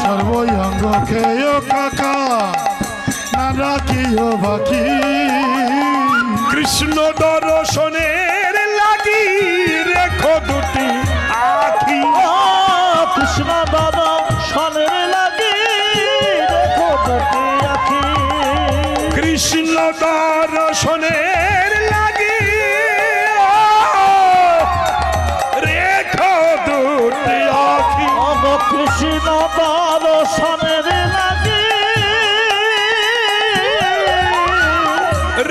সর্বঙ্গ খেয় কাকা না রাখিও বাকি, কৃষ্ণ দর্শনের লাগি রেখো দুটি আখি। কৃষ্ণ বাবা সনের লাগি দেখো দুটি আখি, কৃষ্ণ দর্শনের লাগি রেখো দুটি আখি। অব কৃষ্ণ বাবা সনের লাগি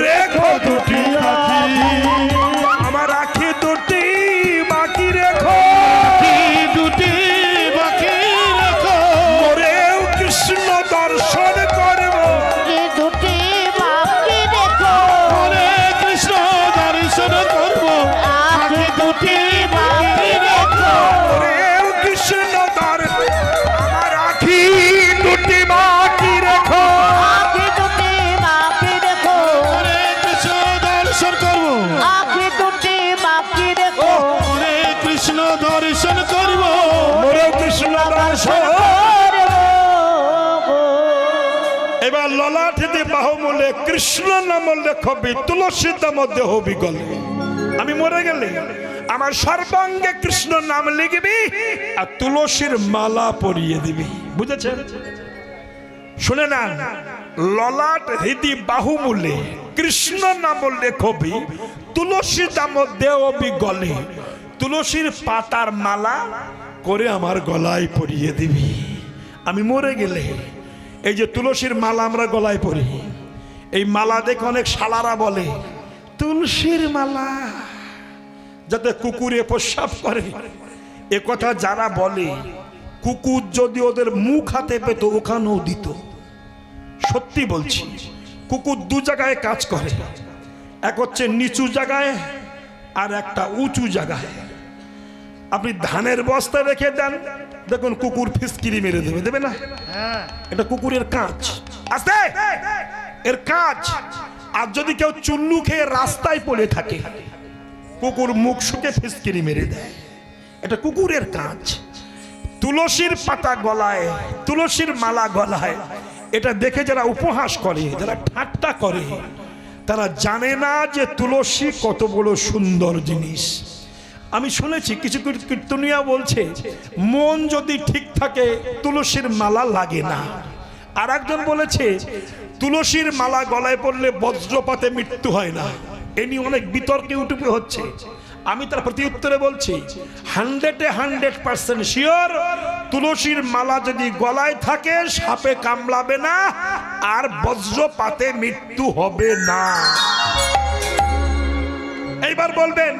রেখো দুটি আখি, আমার আখি দুটি বাকি রেখো, দুটি বাকি রেখো, মোরেও কৃষ্ণ দর্শন করব। দুটি বাকি দেখো, হরে কৃষ্ণ দর্শন করব, আখি দুটি বাকি দেখো, মোরেও কৃষ্ণ দর্শন, আমার আখি দুটি বাকি রেখো, আখি দুটি বাকি দেখো, হরে কৃষ্ণ দর্শন করব, আখি দুটি বাকি দেখো, হরে কৃষ্ণ দর্শন করব, মোরেও কৃষ্ণ দর্শন। এবার ললাটিতে বাহুমূলে কৃষ্ণ নাম লেখবি, তুলসী দাম দেহ বিগলে। আমি মরে গেলে আমার সর্বাঙ্গে কৃষ্ণ নাম লিখবি আর তুলসীর মালা পরিয়ে দিবি। বুঝেছেন? শুনে না, ললাট হৃদি বাহুমূলে কৃষ্ণ নাম লেখবি, তুলসী দাম দেহ বিগলে। তুলসীর পাতার মালা করে আমার গলায় পরিয়ে দিবি। আমি মরে গেলে এই যে তুলসীর মালা আমরা গলায় পরি, এই মালা দেখে অনেক শালারা বলে তুলসীর মালা, যাতে কুকুরে প্রস্রাব করে। এ কথা যারা বলে, কুকুর যদি ওদের মুখ হাতে পেত ওখানেও দিত। সত্যি বলছি, কুকুর দু জায়গায় কাজ করে, এক হচ্ছে নিচু জায়গায় আর একটা উঁচু জায়গায়। আপনি ধানের বস্তা রেখে দেন, দেখুন কুকুর ফিসকিরি মেরে দেবে, দেবে না? এটা কুকুরের কাজ, আস্তে এর কাজ। আর যদি কেউ চুল্লু খেয়ে রাস্তায় পড়ে থাকে, কুকুর মুখ শুকে ফিসকিরি মেরে দেয়, এটা কুকুরের কাজ। তুলসীর পাতা গলায়, তুলসীর মালা গলায়, এটা দেখে যারা উপহাস করে, যারা ঠাট্টা করে, তারা জানে না যে তুলসী কত বড় সুন্দর জিনিস। আমি শুনেছি কিছু কীর্তনিয়া বলছে মন যদি ঠিক থাকে তুলসীর মালা লাগে না। আর একজন বলেছে তুলসীর মালা গলায় পড়লে বজ্রপাতে মৃত্যু হয় না। এ নিয়ে অনেক বিতর্ক ইউটিউবে হচ্ছে। আমি তার প্রতি উত্তরে বলছি 100% শিওর, তুলসীর মালা যদি গলায় থাকে সাপে কামড়াবে না আর বজ্রপাতে মৃত্যু হবে না। এইবার বলবেন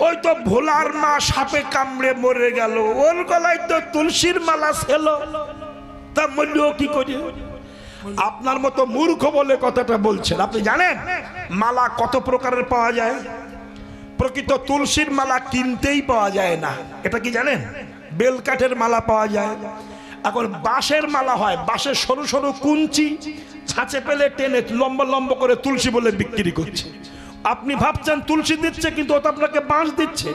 ওই তো ভোলার মা সাপে কামড়ে মরে গেল, ওর গলায় তো তুলসীর মালা ছিল, তা মরল কি করে? আপনার মতো মূর্খ বলে কথাটা বলছেন। আপনি জানেন মালা কত প্রকারের পাওয়া যায়? প্রকৃত তুলসীর মালা কিনতেই পাওয়া যায় না, এটা কি জানেন? বেলকাঠের মালা পাওয়া যায়, এখন বাঁশের মালা হয়, বাঁশের সরু সরু কুঞ্চি ছাঁচে পেলে টেনে লম্বা লম্বা করে তুলসী বলে বিক্রি করছে। আপনি ভাবছেন তুলসী দিচ্ছে, কিন্তু ওটা আপনাকে বাঁশ দিচ্ছে,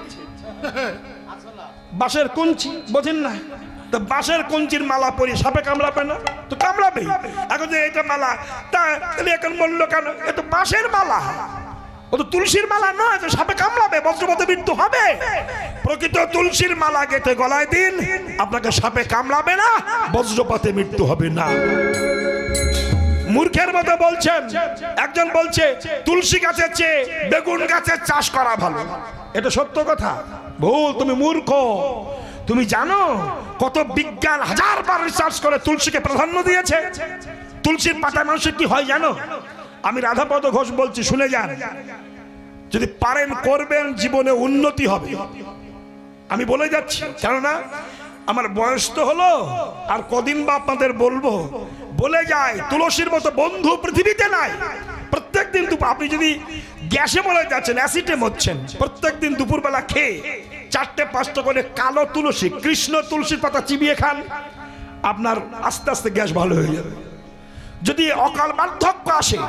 বাঁশের কুঞ্চি, বোঝেন না? তো বাঁশের কুঞ্চির মালা পরি সাপে কামড়াবে না? তো কামড়াবেই। এখন যে এটা মালা, তা এখন বললো কেন? এ তো বাঁশের মালা, ও তো তুলসীর মালা নয়, তো সাপে কামড়াবে, বজ্রপাতে মৃত্যু হবে। প্রকৃত তুলসীর মালা গেঁথে গলায় দিন, আপনাকে সাপে কামড়াবে না, বজ্রপাতে মৃত্যু হবে না। মূর্খের মতো বলছেন। একজন বলছে তুলসী গাছের চেয়ে বেগুন গাছের চাষ করা ভালো, এটা সত্য কথা? ভুল, তুমি মূর্খ। তুমি জানো কত বিজ্ঞান হাজারবার রিসার্চ করে তুলসীকে প্রাধান্য দিয়েছে? তুলসীর পাতায় মানুষের কি হয় জানো? আমি রাধাপদ ঘোষ বলছি, শুনে যান। যদি পারেন করবেন, জীবনে উন্নতি হবে। আমি বলে যাচ্ছি, কেননা আমার বয়স তো হলো, আর কদিন বা আপনাদের বলবো। বলে যায় তুলসীর মতো বন্ধু পৃথিবীতে নাই। প্রত্যেকদিন আপনি যদি গ্যাসে মরে যাচ্ছেন, অ্যাসিডে মরছেন, প্রত্যেকদিন দুপুরবেলা খেয়ে 4-5টা করে কালো তুলসী, কৃষ্ণ তুলসীর পাতা চিবিয়ে খান, আপনার আস্তে আস্তে গ্যাস ভালো হয়ে যাবে। যদি অকাল বার্ধক্য আসে,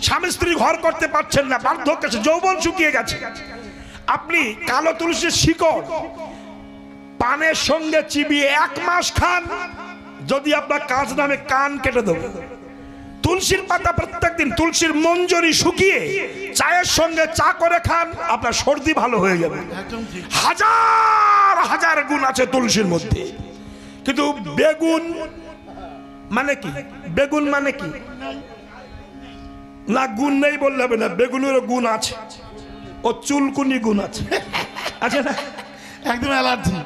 স্বামী স্ত্রী ঘর করতে পারছেন না, বার্ধক্য আসে, যৌবন শুকিয়ে গেছে, আপনি কালো তুলসীর শিকড় পানের সঙ্গে চিবিয়ে 1 মাস খান, যদি আপনার কাজ নামে কান কেটে দেবো। তুলসীর পাতা প্রত্যেকদিন, তুলসীর মঞ্জরি শুকিয়ে চায়ের সঙ্গে চা করে খান, আপনার সর্দি ভালো হয়ে যাবে। হাজার হাজার গুণ আছে তুলসীর মধ্যে। কিন্তু বেগুন মানে কি? বেগুন মানে কি? না, গুণ নেই বললে হবে না, বেগুনেরও গুণ আছে, ও চুলকুনি গুণ আছে, আছে না? একদম অ্যালার্জি।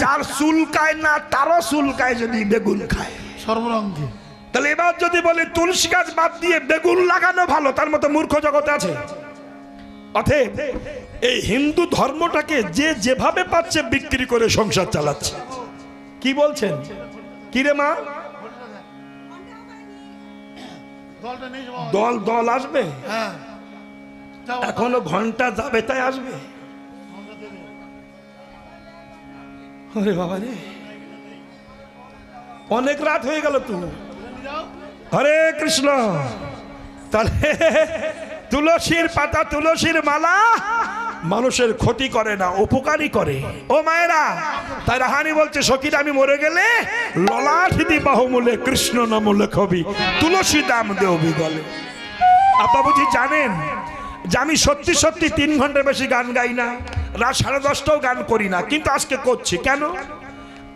যার চুলকায় না তারও চুলকায় যদি বেগুন খায়, সর্বরঙ্গে। তাহলে এবার যদি বলে তুলসী গাছ বাদ দিয়ে বেগুন লাগানো ভালো, তার মতো মূর্খ জগতে আছে? অতএব এই হিন্দু ধর্মটাকে যে যেভাবে পাচ্ছে বিক্রি করে সংসার চালাচ্ছে। কি বলছেন? কি রে মা? দল আসবে? হ্যাঁ, এখনো ঘন্টা যাবে, তাই আসবে। ওরে বাবা রে, অনেক রাত হয়ে গেল তো। হরে কৃষ্ণ। তাহলে তুলসীর পাতা, তুলসীর মালা মানুষের ক্ষতি করে না, উপকারী করে। ও মায়েরা, তাই রাহানি বলছে, সখীরা আমি মরে গেলে ললাট দি বাহুমূলে কৃষ্ণ নাম লেখবি, তুলসী দাম দেবি গলে। আপনারা বুঝি জানেন যে আমি সত্যি সত্যি 3 ঘন্টার বেশি গান গাই না, রাত 10:30টাও গান করি না, কিন্তু আজকে করছি। কেন?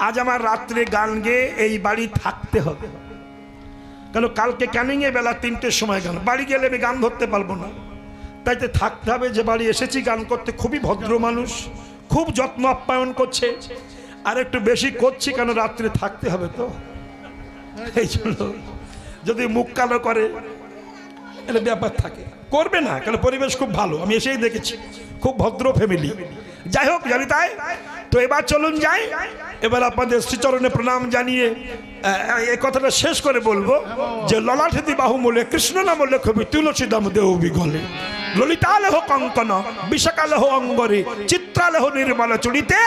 আজ আমার রাত্রে গান গেয়ে এই বাড়ি থাকতে হবে। কেন? কালকে ক্যানিংয়ে বেলা 3টের সময় গান, বাড়ি গেলে আমি গান ধরতে পারবো না, তাই তো থাকতে হবে। যে বাড়ি এসেছি গান করতে, খুবই ভদ্র মানুষ, খুব যত্ন আপ্যায়ন করছে, আর একটু বেশি করছি, কেন রাত্রে থাকতে হবে তো। এই জন্য যদি মুখ কালো করে, এটা ব্যাপার থাকে, করবে না, কেন পরিবেশ খুব ভালো, আমি এসেই দেখেছি, খুব ভদ্র ফ্যামিলি। যাই হোক, জানি তাই তো। এবার চলুন যাই, এবার আপনাদের শ্রীচরণে প্রণাম জানিয়ে এই কথাটা শেষ করে বলবো যে ললাটেতি বাহুমূলে কৃষ্ণ নাম লেখবি, তুলসী দাম দেবি গলে, ললিতালেহ কঙ্কন বিশাকালেহ অঙ্গরে, চিত্রালেহ নির্মল চুড়িতে,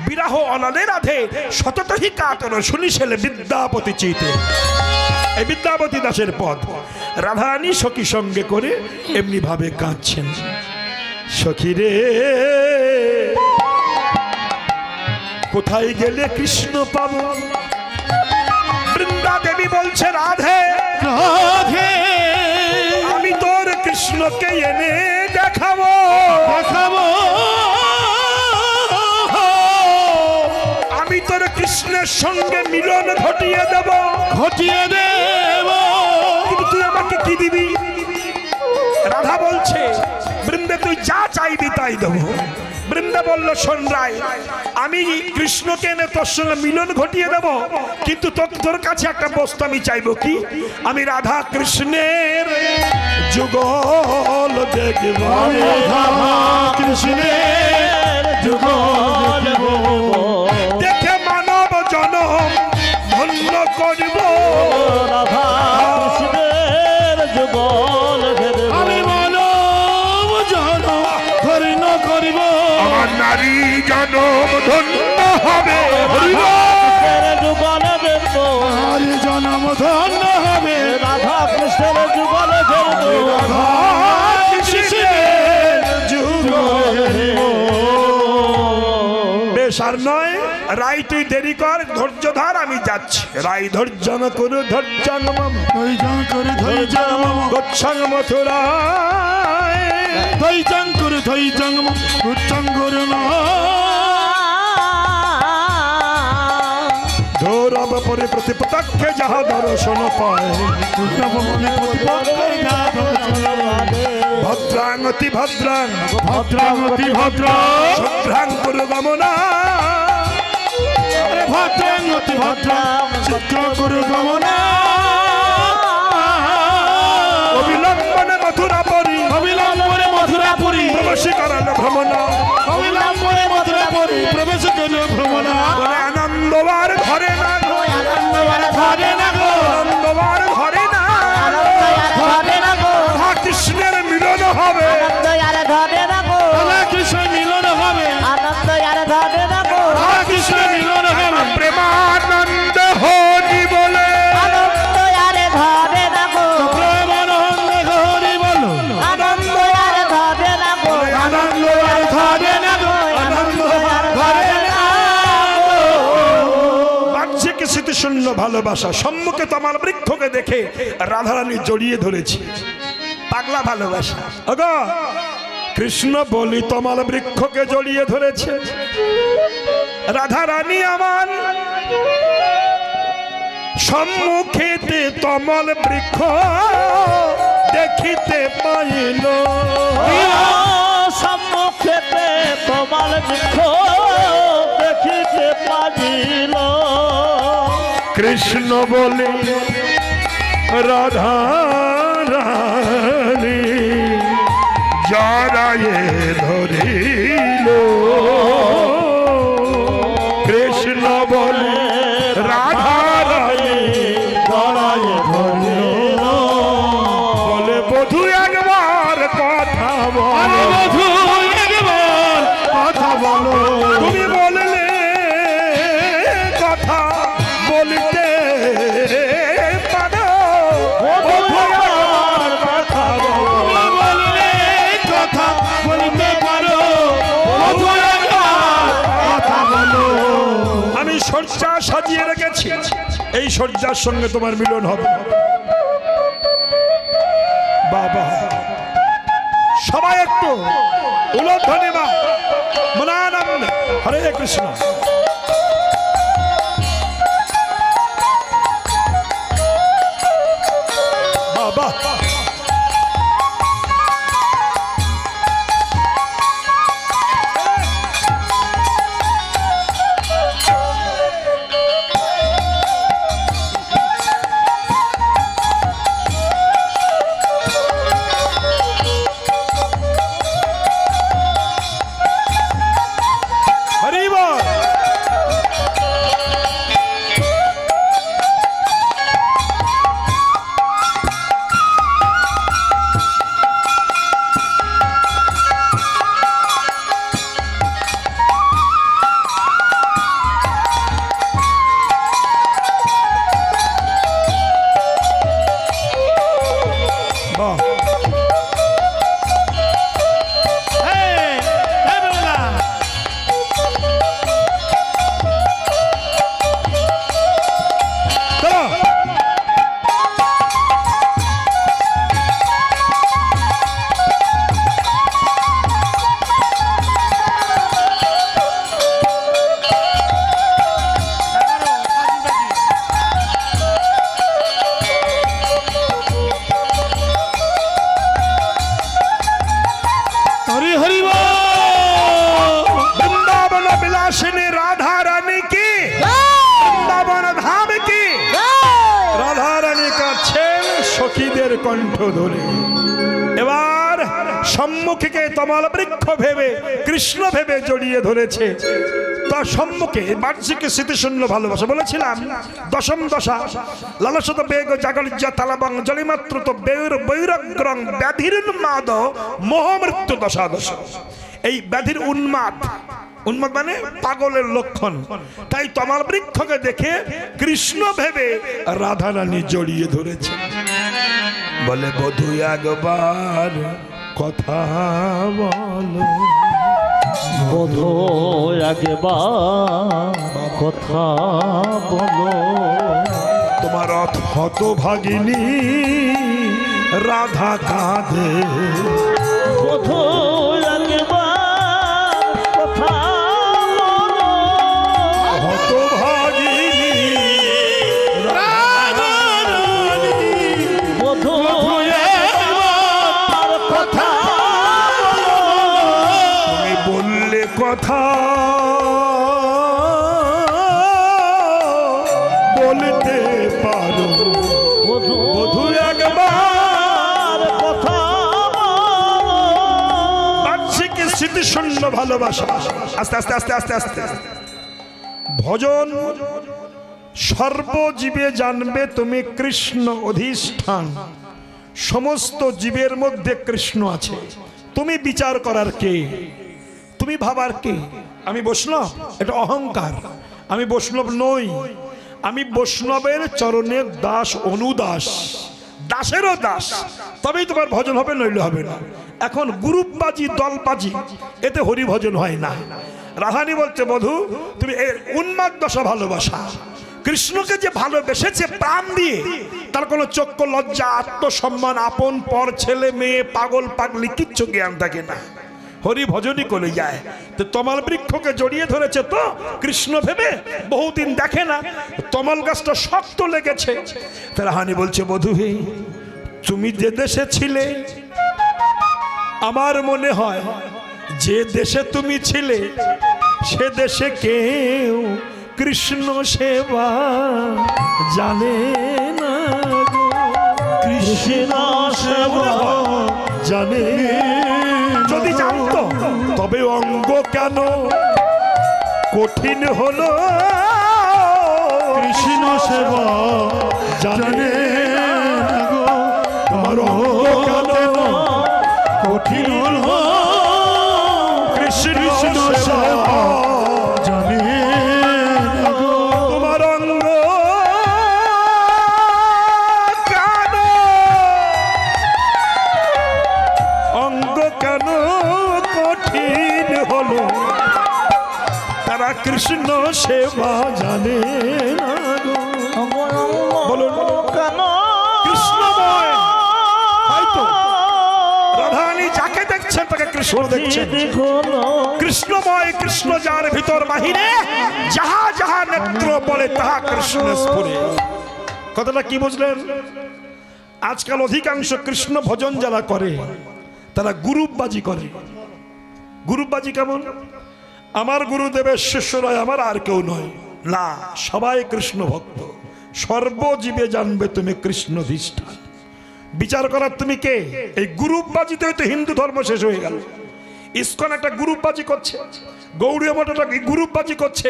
বিরাহ অনলে রাধে, শততহি কাতর শুনিছেলে বিদ্যাপতি চিতে। এই বিদ্যাপতি দাসের পদ রাধারানী সখী সঙ্গে করে এমনি ভাবে কাঁদছেন। সখী রে, কোথায় গেলে কৃষ্ণ পাবো? বৃন্দা দেবী বলছে, রাধে রাধে, আমি তোর কৃষ্ণকে এনে দেখাবো, দেখাবো, আমি তোর কৃষ্ণের সঙ্গে মিলন ঘটিয়ে দেব, ঘটিয়ে দেব। কিন্তু তুই আমাকে কি দিবি? রাধা বলছে, বৃন্দে তুই যা চাইবি তাই দেবো। বৃন্দা বলল, শোন রায়, আমি কৃষ্ণকে এনে তোর সঙ্গে মিলন ঘটিয়ে দেব, কিন্তু তোর কাছে একটা বস্তু আমি চাইবো। কি? আমি রাধা কৃষ্ণের যুগল দেখব, রাধা কৃষ্ণের যুগল দেখে মানব জনম ধন্য করব, রাধা হরি বল আমার নারী জনম ধন্য হবে কৃষ্ণের যুগলে দেখবো নারী জনম ধন্য হবে রাধা কৃষ্ণের যুগলে দেখবো বেশ আর নয় রাই তুই দেরি কর ধৈর্য ধর আমি যাচ্ছি রাই ধৈর্য ন করু ধৈর্য ধৈর্যং করে ধৈর্যং মম গচ্ছং মথুরায় ধৈর্যং করে ধৈর্যং মম গুচ্ছং করে ন ধৌরব পরে প্রতিপক্ষে যাহা দর্শন পায় দুর্লভ মনে প্রতিপক্ষে যা দর্শন ভদ্রাঙ্গতি ভদ্রাং ভদ্রামতি ভদ্র শুভ্রাং কুরু গমনা ভদ্রামতি ভদ্র চিত্র গুরু গমনা অবিলম্বনে মথুরাপুরী অবিলম্বনে মথুরাপুরী প্রবেশী করাল ভ্রমণ অবিলম্বনে মথুরাপুরী প্রবেশ করল ভ্রমণা বলে আনন্দবার ঘরে না গো, ধরে না গো আনন্দবার ঘরে না ধরে না গো রাধা কৃষ্ণের মিলন হবে আনন্দ আর ধরে না গো রাধা কৃষ্ণ মিলন হবে আনন্দ আর ধরে না গো রাধা কৃষ্ণ মিলন হবে প্রেমানন্দ হরি বলে আনন্দ আর ধরে না গো প্রেমানন্দ হরি বল আনন্দ আর ধরে না গো আনন্দ আর ধরে না গো আনন্দ আর ধরে না বাহ্যিক স্মৃতিশূন্য ভালোবাসা সম্মুখে তোমার বৃক্ষকে দেখে রাধারানী জড়িয়ে ধরেছি পাগলা ভালোবাসা ওগো কৃষ্ণ বলি তোমার বৃক্ষকে জড়িয়ে ধরেছে রাধারানী আমার সম্মুখেতে তমল বৃক্ষ দেখিতে পাইল সম্মুখেতে তোমার বৃক্ষ দেখিতে পারিল কৃষ্ণ বলি রাধা রানী জড়ায়ে ধরিল কৃষ্ণ বলি রাধা রানী গড়ায় ধরিল বলে বধূ একবার কথা আরে বল বধূ একবার কথা বলো তুমি বললে কথা বলতে পারো বধূ একবার কথা বল তুমি বললে কথা বলতে পারো বধূ একবার কথা বলো আমি শয্যা সাজিয়ে রেখেছি এই শয্যার সঙ্গে তোমার মিলন হবে বাবা সবাই একটু উলধ্বনি মা মনানন্দ হরে কৃষ্ণ বাবা হরি বল বাহ চলো হরি হরি বল वृंदावन विलासिनी राधा रानी की वृंदावन धाम की রাধা রানী কাছেন সখীদের কণ্ঠ ধরে এবার সম্মুখে তমাল বৃক্ষ ভেবে কৃষ্ণ ভেবে জড়িয়ে ধরেছে তার সম্মুখে বাহ্যিক স্মৃতিশূন্য ভালোবাসা বলেছিলাম দশম দশা লালসত বেগ জাগরিজ্জা তালাবং জলিমাত্র তো বৈরগ্রং ব্যাধির মাদ মোহ মৃত্যু দশা দশ এই ব্যাধির উন্মাদ, উন্মাদ মানে পাগলের লক্ষণ। তাই তমাল বৃক্ষকে দেখে কৃষ্ণ ভেবে রাধা রানী জড়িয়ে ধরেছে। বলে বধূ একবার কথা বলো, বধূ একবার কথা বলো, তোমার হতভাগিনী রাধা কাঁদে। বধূ একবার কথা বলো, হতভাগিনী রাধা রানী বধূ একবার কথা তুমি বললে কথা বলতে পারো, বধূ বধূ একবার কথা বাহ্যিক স্মৃতিশূন্য ভালোবাসা। আস্তে আস্তে আস্তে আস্তে আস্তে ভজন সর্বজীবে জানবে তুমি কৃষ্ণ অধিষ্ঠান। সমস্ত জীবের মধ্যে কৃষ্ণ আছে। তুমি বিচার করার কে? তুমি ভাবার কে? আমি বৈষ্ণব, এটা অহংকার। আমি বৈষ্ণব নই, আমি বৈষ্ণবের চরণের দাস, অনুদাস, দাসেরও দাস। তবেই তোমার ভজন হবে, নইলে হবে না। এখন গ্রুপবাজি, দলবাজি, এতে হরি ভজন হয় না। রাধারানী বলছে বধূ তুমি এর উন্মাদ দশা ভালোবাসা। কৃষ্ণকে যে ভালোবেসেছে প্রাণ দিয়ে, তার কোনো চক্ষু লজ্জা, আত্মসম্মান, আপন পর, ছেলে মেয়ে, পাগল পাগলি কিচ্ছু জ্ঞান থাকে না। হরি ভজনই করে যায়। তো তমাল বৃক্ষকে জড়িয়ে ধরেছে তো কৃষ্ণ ভেবে, বহুদিন দেখে না, তমাল গাছটা শক্ত লেগেছে। রাধারানী বলছে বধূ হে, তুমি যে দেশে ছিলে, আমার মনে হয় যে দেশে তুমি ছিলে সে দেশে কেউ কৃষ্ণ সেবা জানে না গো। কৃষ্ণ সেবা জানে, যদি জানতো তবে অঙ্গ কেন কঠিন হলো। কৃষ্ণ সেবা জানে না গো, তোমার অঙ্গ কেন কঠিন হলো। কৃষ্ণ কৃষ্ণ সেবা জানে না গো, তোমার অঙ্গ কেন, অঙ্গ কেন কঠিন হলো। তারা কৃষ্ণ সেবা জানে না গো। বলুন কেন কৃষ্ণময়। হয়তো রাধারানী যাকে দেখছেন তাকে কৃষ্ণ দেখছেন। কৃষ্ণময়, কৃষ্ণ যার ভিতর বাহিরে, যাহা যাহা নেত্র বলে তাহা কৃষ্ণ স্ফুরে। কথাটা কি বুঝলেন? আজকাল অধিকাংশ কৃষ্ণ ভজন যারা করে তারা গ্রুপবাজি করে। গ্রুপবাজি কেমন? আমার গুরুদেবের শিষ্যরা আমার আর কেউ নয় না, সবাই কৃষ্ণ ভক্ত। সর্বজীবে জানবে তুমি কৃষ্ণ ধিষ্ঠান। বিচার করার তুমি কে? এই গ্রুপবাজিতে তো হিন্দু ধর্ম শেষ হয়ে গেল। ইসকন একটা গ্রুপবাজি করছে, গৌড়ীয় মঠ একটা গ্রুপবাজি করছে,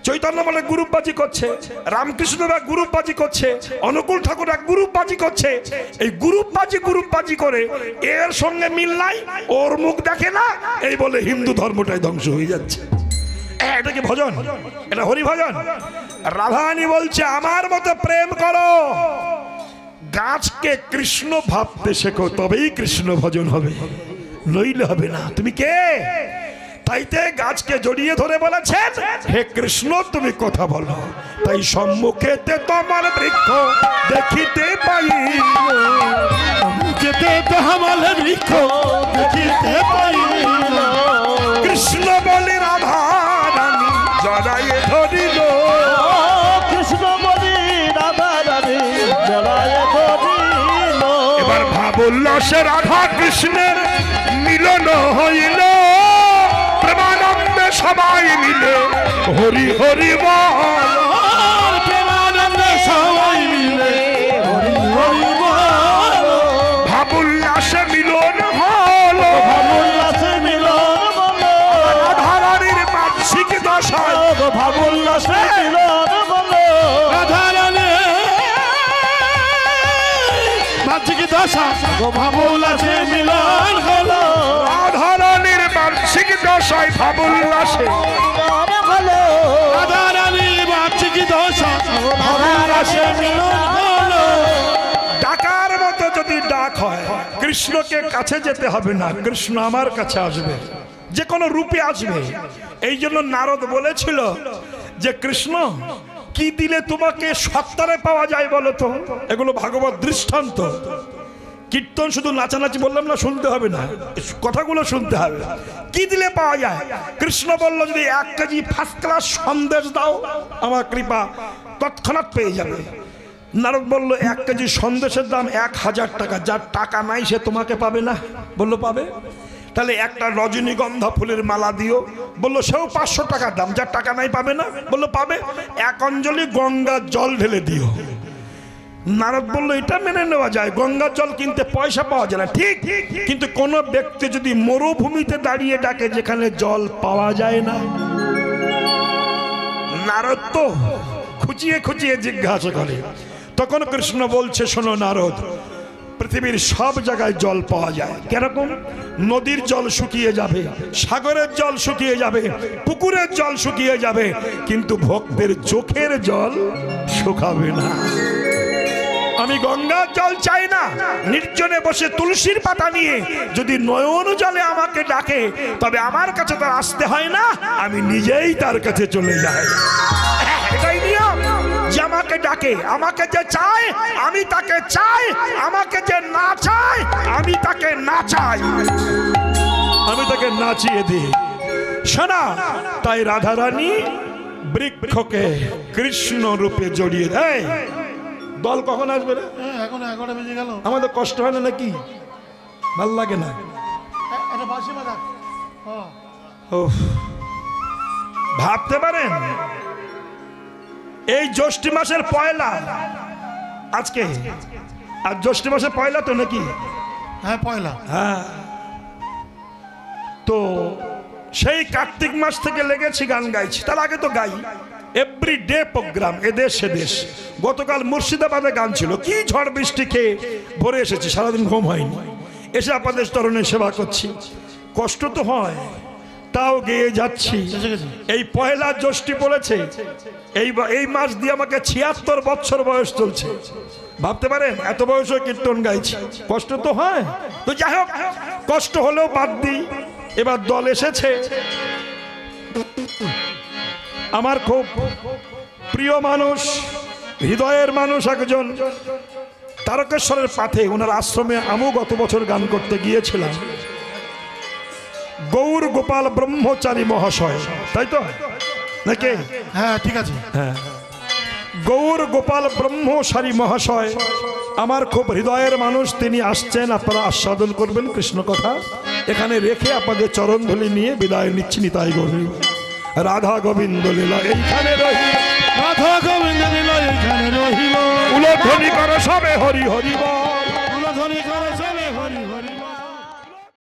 চৈতন্য মঠ গ্রুপবাজি করছে, রামকৃষ্ণরা গ্রুপবাজি করছে, অনুকূল ঠাকুর এক গ্রুপবাজি করছে। এই গ্রুপবাজি করে এর সঙ্গে মিল নাই, ওর মুখ দেখে না, এই বলে হিন্দু ধর্মটাই ধ্বংস হয়ে যাচ্ছে। এটা কি ভজন? এটা হরি ভজন? রাধারানী বলছে আমার মতো প্রেম করো, গাছকে কৃষ্ণ ভাবতে শেখো, তবেই কৃষ্ণ ভজন হবে, নইলে হবে না। তুমি কে? তাইতে গাছকে জড়িয়ে ধরে বলেছেন হে কৃষ্ণ তুমি কথা বলো। তাই সম্মুখেতে তোমার বৃক্ষ দেখিতে পাই, যেতে তো আমার বৃক্ষ দেখিতে পাই। কৃষ্ণ বলে রাধা রানী জড়াইয়ে ধরিল। কৃষ্ণ বলি রাধা রানী জড়ায় ধরিল। এবার ভাব উল্লাসে রাধা কৃষ্ণের মিলন হইল, প্রেমানন্দে সবাই মিলে হরি হরি বল। প্রেমানন্দে সবাই মিলে হরি হরি বল। ভাব উল্লাসে মিলন হলো, ভাবুল্লাসে মিলন বলো, রাধারানীর বার্ষিক দশায় ভাবুল্লাসে মিলন বলো। রাধারানী বাহ্যিক দশা ভাবুল্লাসে মিলন হলো। রাধারানীর বার্ষিক মহাশয় ভাবুল্লাসে মিলন হলো রাধা রানী বাঁচি কি দশা ভাবুল্লাসে মিলন হলো। ডাকার মতো যদি ডাক হয়, কৃষ্ণকে কাছে যেতে হবে না, কৃষ্ণ আমার কাছে আসবে, যে কোনো রূপে আসবে। এই জন্য নারদ বলেছিল যে কৃষ্ণ কি দিলে তোমাকে সত্তরে পাওয়া যায় বলো তো। এগুলো ভাগবত দৃষ্টান্ত। কীর্তন শুধু নাচানাচি বললাম না, শুনতে হবে না, কথাগুলো শুনতে হবে। কি দিলে পাওয়া যায়? কৃষ্ণ বলল যদি 1 কেজি ফার্স্ট ক্লাস সন্দেশ দাও, আমার কৃপা তৎক্ষণাৎ পেয়ে যাবে। নারদ বলল 1 কেজি সন্দেশের দাম 1000 টাকা, যার টাকা নাই সে তোমাকে পাবে না। বললো পাবে। তাহলে একটা রজনীগন্ধা ফুলের মালা দিও, বললো সেও 500 টাকার দাম, যার টাকা নাই পাবে না। বললো পাবে। 1 অঞ্জলি গঙ্গার জল ঢেলে দিও। নারদ বলল এটা মেনে নেওয়া যায়, গঙ্গার জল কিনতে পয়সা পাওয়া যায় না, ঠিক, কিন্তু কোন ব্যক্তি যদি মরুভূমিতে দাঁড়িয়ে ডাকে যেখানে জল পাওয়া যায় না, নারদ তো খুঁচিয়ে খুঁচিয়ে জিজ্ঞাসা করে। তখন কৃষ্ণ বলছে শোনো নারদ, পৃথিবীর সব জায়গায় জল পাওয়া যায়। কিরকম? নদীর জল শুকিয়ে যাবে, সাগরের জল শুকিয়ে যাবে, পুকুরের জল শুকিয়ে যাবে, কিন্তু ভক্তের চোখের জল শুকাবে না। আমি গঙ্গার জল চাই না, নির্জনে বসে তুলসীর পাতা নিয়ে যদি নয়ন জলে আমাকে ডাকে, তবে আমার কাছে তার আসতে হয় না, আমি নিজেই তার কাছে চলে যাই। এটাই নিয়ম যে আমাকে ডাকে, আমাকে যে চায় আমি তাকে চাই, আমাকে যে না চায় আমি তাকে না চাই, আমি তাকে নাচিয়ে দিই। শোনা, তাই রাধারানী বৃক্ষকে কৃষ্ণ রূপে জড়িয়ে দেয়। দল কখন আসবে রে? এখন 11টা বেজে গেল। আমাদের কষ্ট হয় না নাকি? ভাল লাগে না? এটা বাঁশি বাজা। উফ, ভাবতে পারেন এই জ্যৈষ্ঠ মাসের পয়লা আজকে, আর জ্যৈষ্ঠ মাসের পয়লা তো নাকি? হ্যাঁ পয়লা। হ্যাঁ, তো সেই কার্তিক মাস থেকে লেগেছি গান গাইছি। তার আগে তো গাই, এভরিডে প্রোগ্রাম, এদেশ সেদেশ। গতকাল মুর্শিদাবাদে গান ছিল, কি ঝড় বৃষ্টি খেয়ে ভরে এসেছি, সারাদিন ঘুম হয়নি, এসে আপনাদের তরুণের সেবা করছি। কষ্ট তো হয়, তাও গেয়ে যাচ্ছি। এই পয়লা জ্যৈষ্ঠী পড়েছে, এই মাস দিয়ে আমাকে 76 বছর বয়স চলছে। ভাবতে পারেন এত বয়সে কীর্তন গাইছি, কষ্ট তো হয়। তো যাই হোক, কষ্ট হলেও বাদ দিই। এবার দল এসেছে, আমার খুব প্রিয় মানুষ, হৃদয়ের মানুষ একজন, তারকেশ্বরের পাথে, ওনার আশ্রমে আমিও গত বছর গান করতে গিয়েছিলাম। গৌর গোপাল ব্রহ্মচারী মহাশয়, তাই তো নাকি? হ্যাঁ ঠিক আছে। হ্যাঁ, গৌর গোপাল ব্রহ্মচারী মহাশয় আমার খুব হৃদয়ের মানুষ, তিনি আসছেন। আপনারা আস্বাদন করবেন কৃষ্ণ কথা। এখানে রেখে আপনাদের চরণধূলি নিয়ে বিদায় নিচ্ছি। নিতাই গৌর রাধা গোবিন্দ লীলা এইখানে রহি, রাধা গোবিন্দ লীলা এইখানে রহিল। উলধ্বনি করো সবে হরি হরি বল। উলধ্বনি করো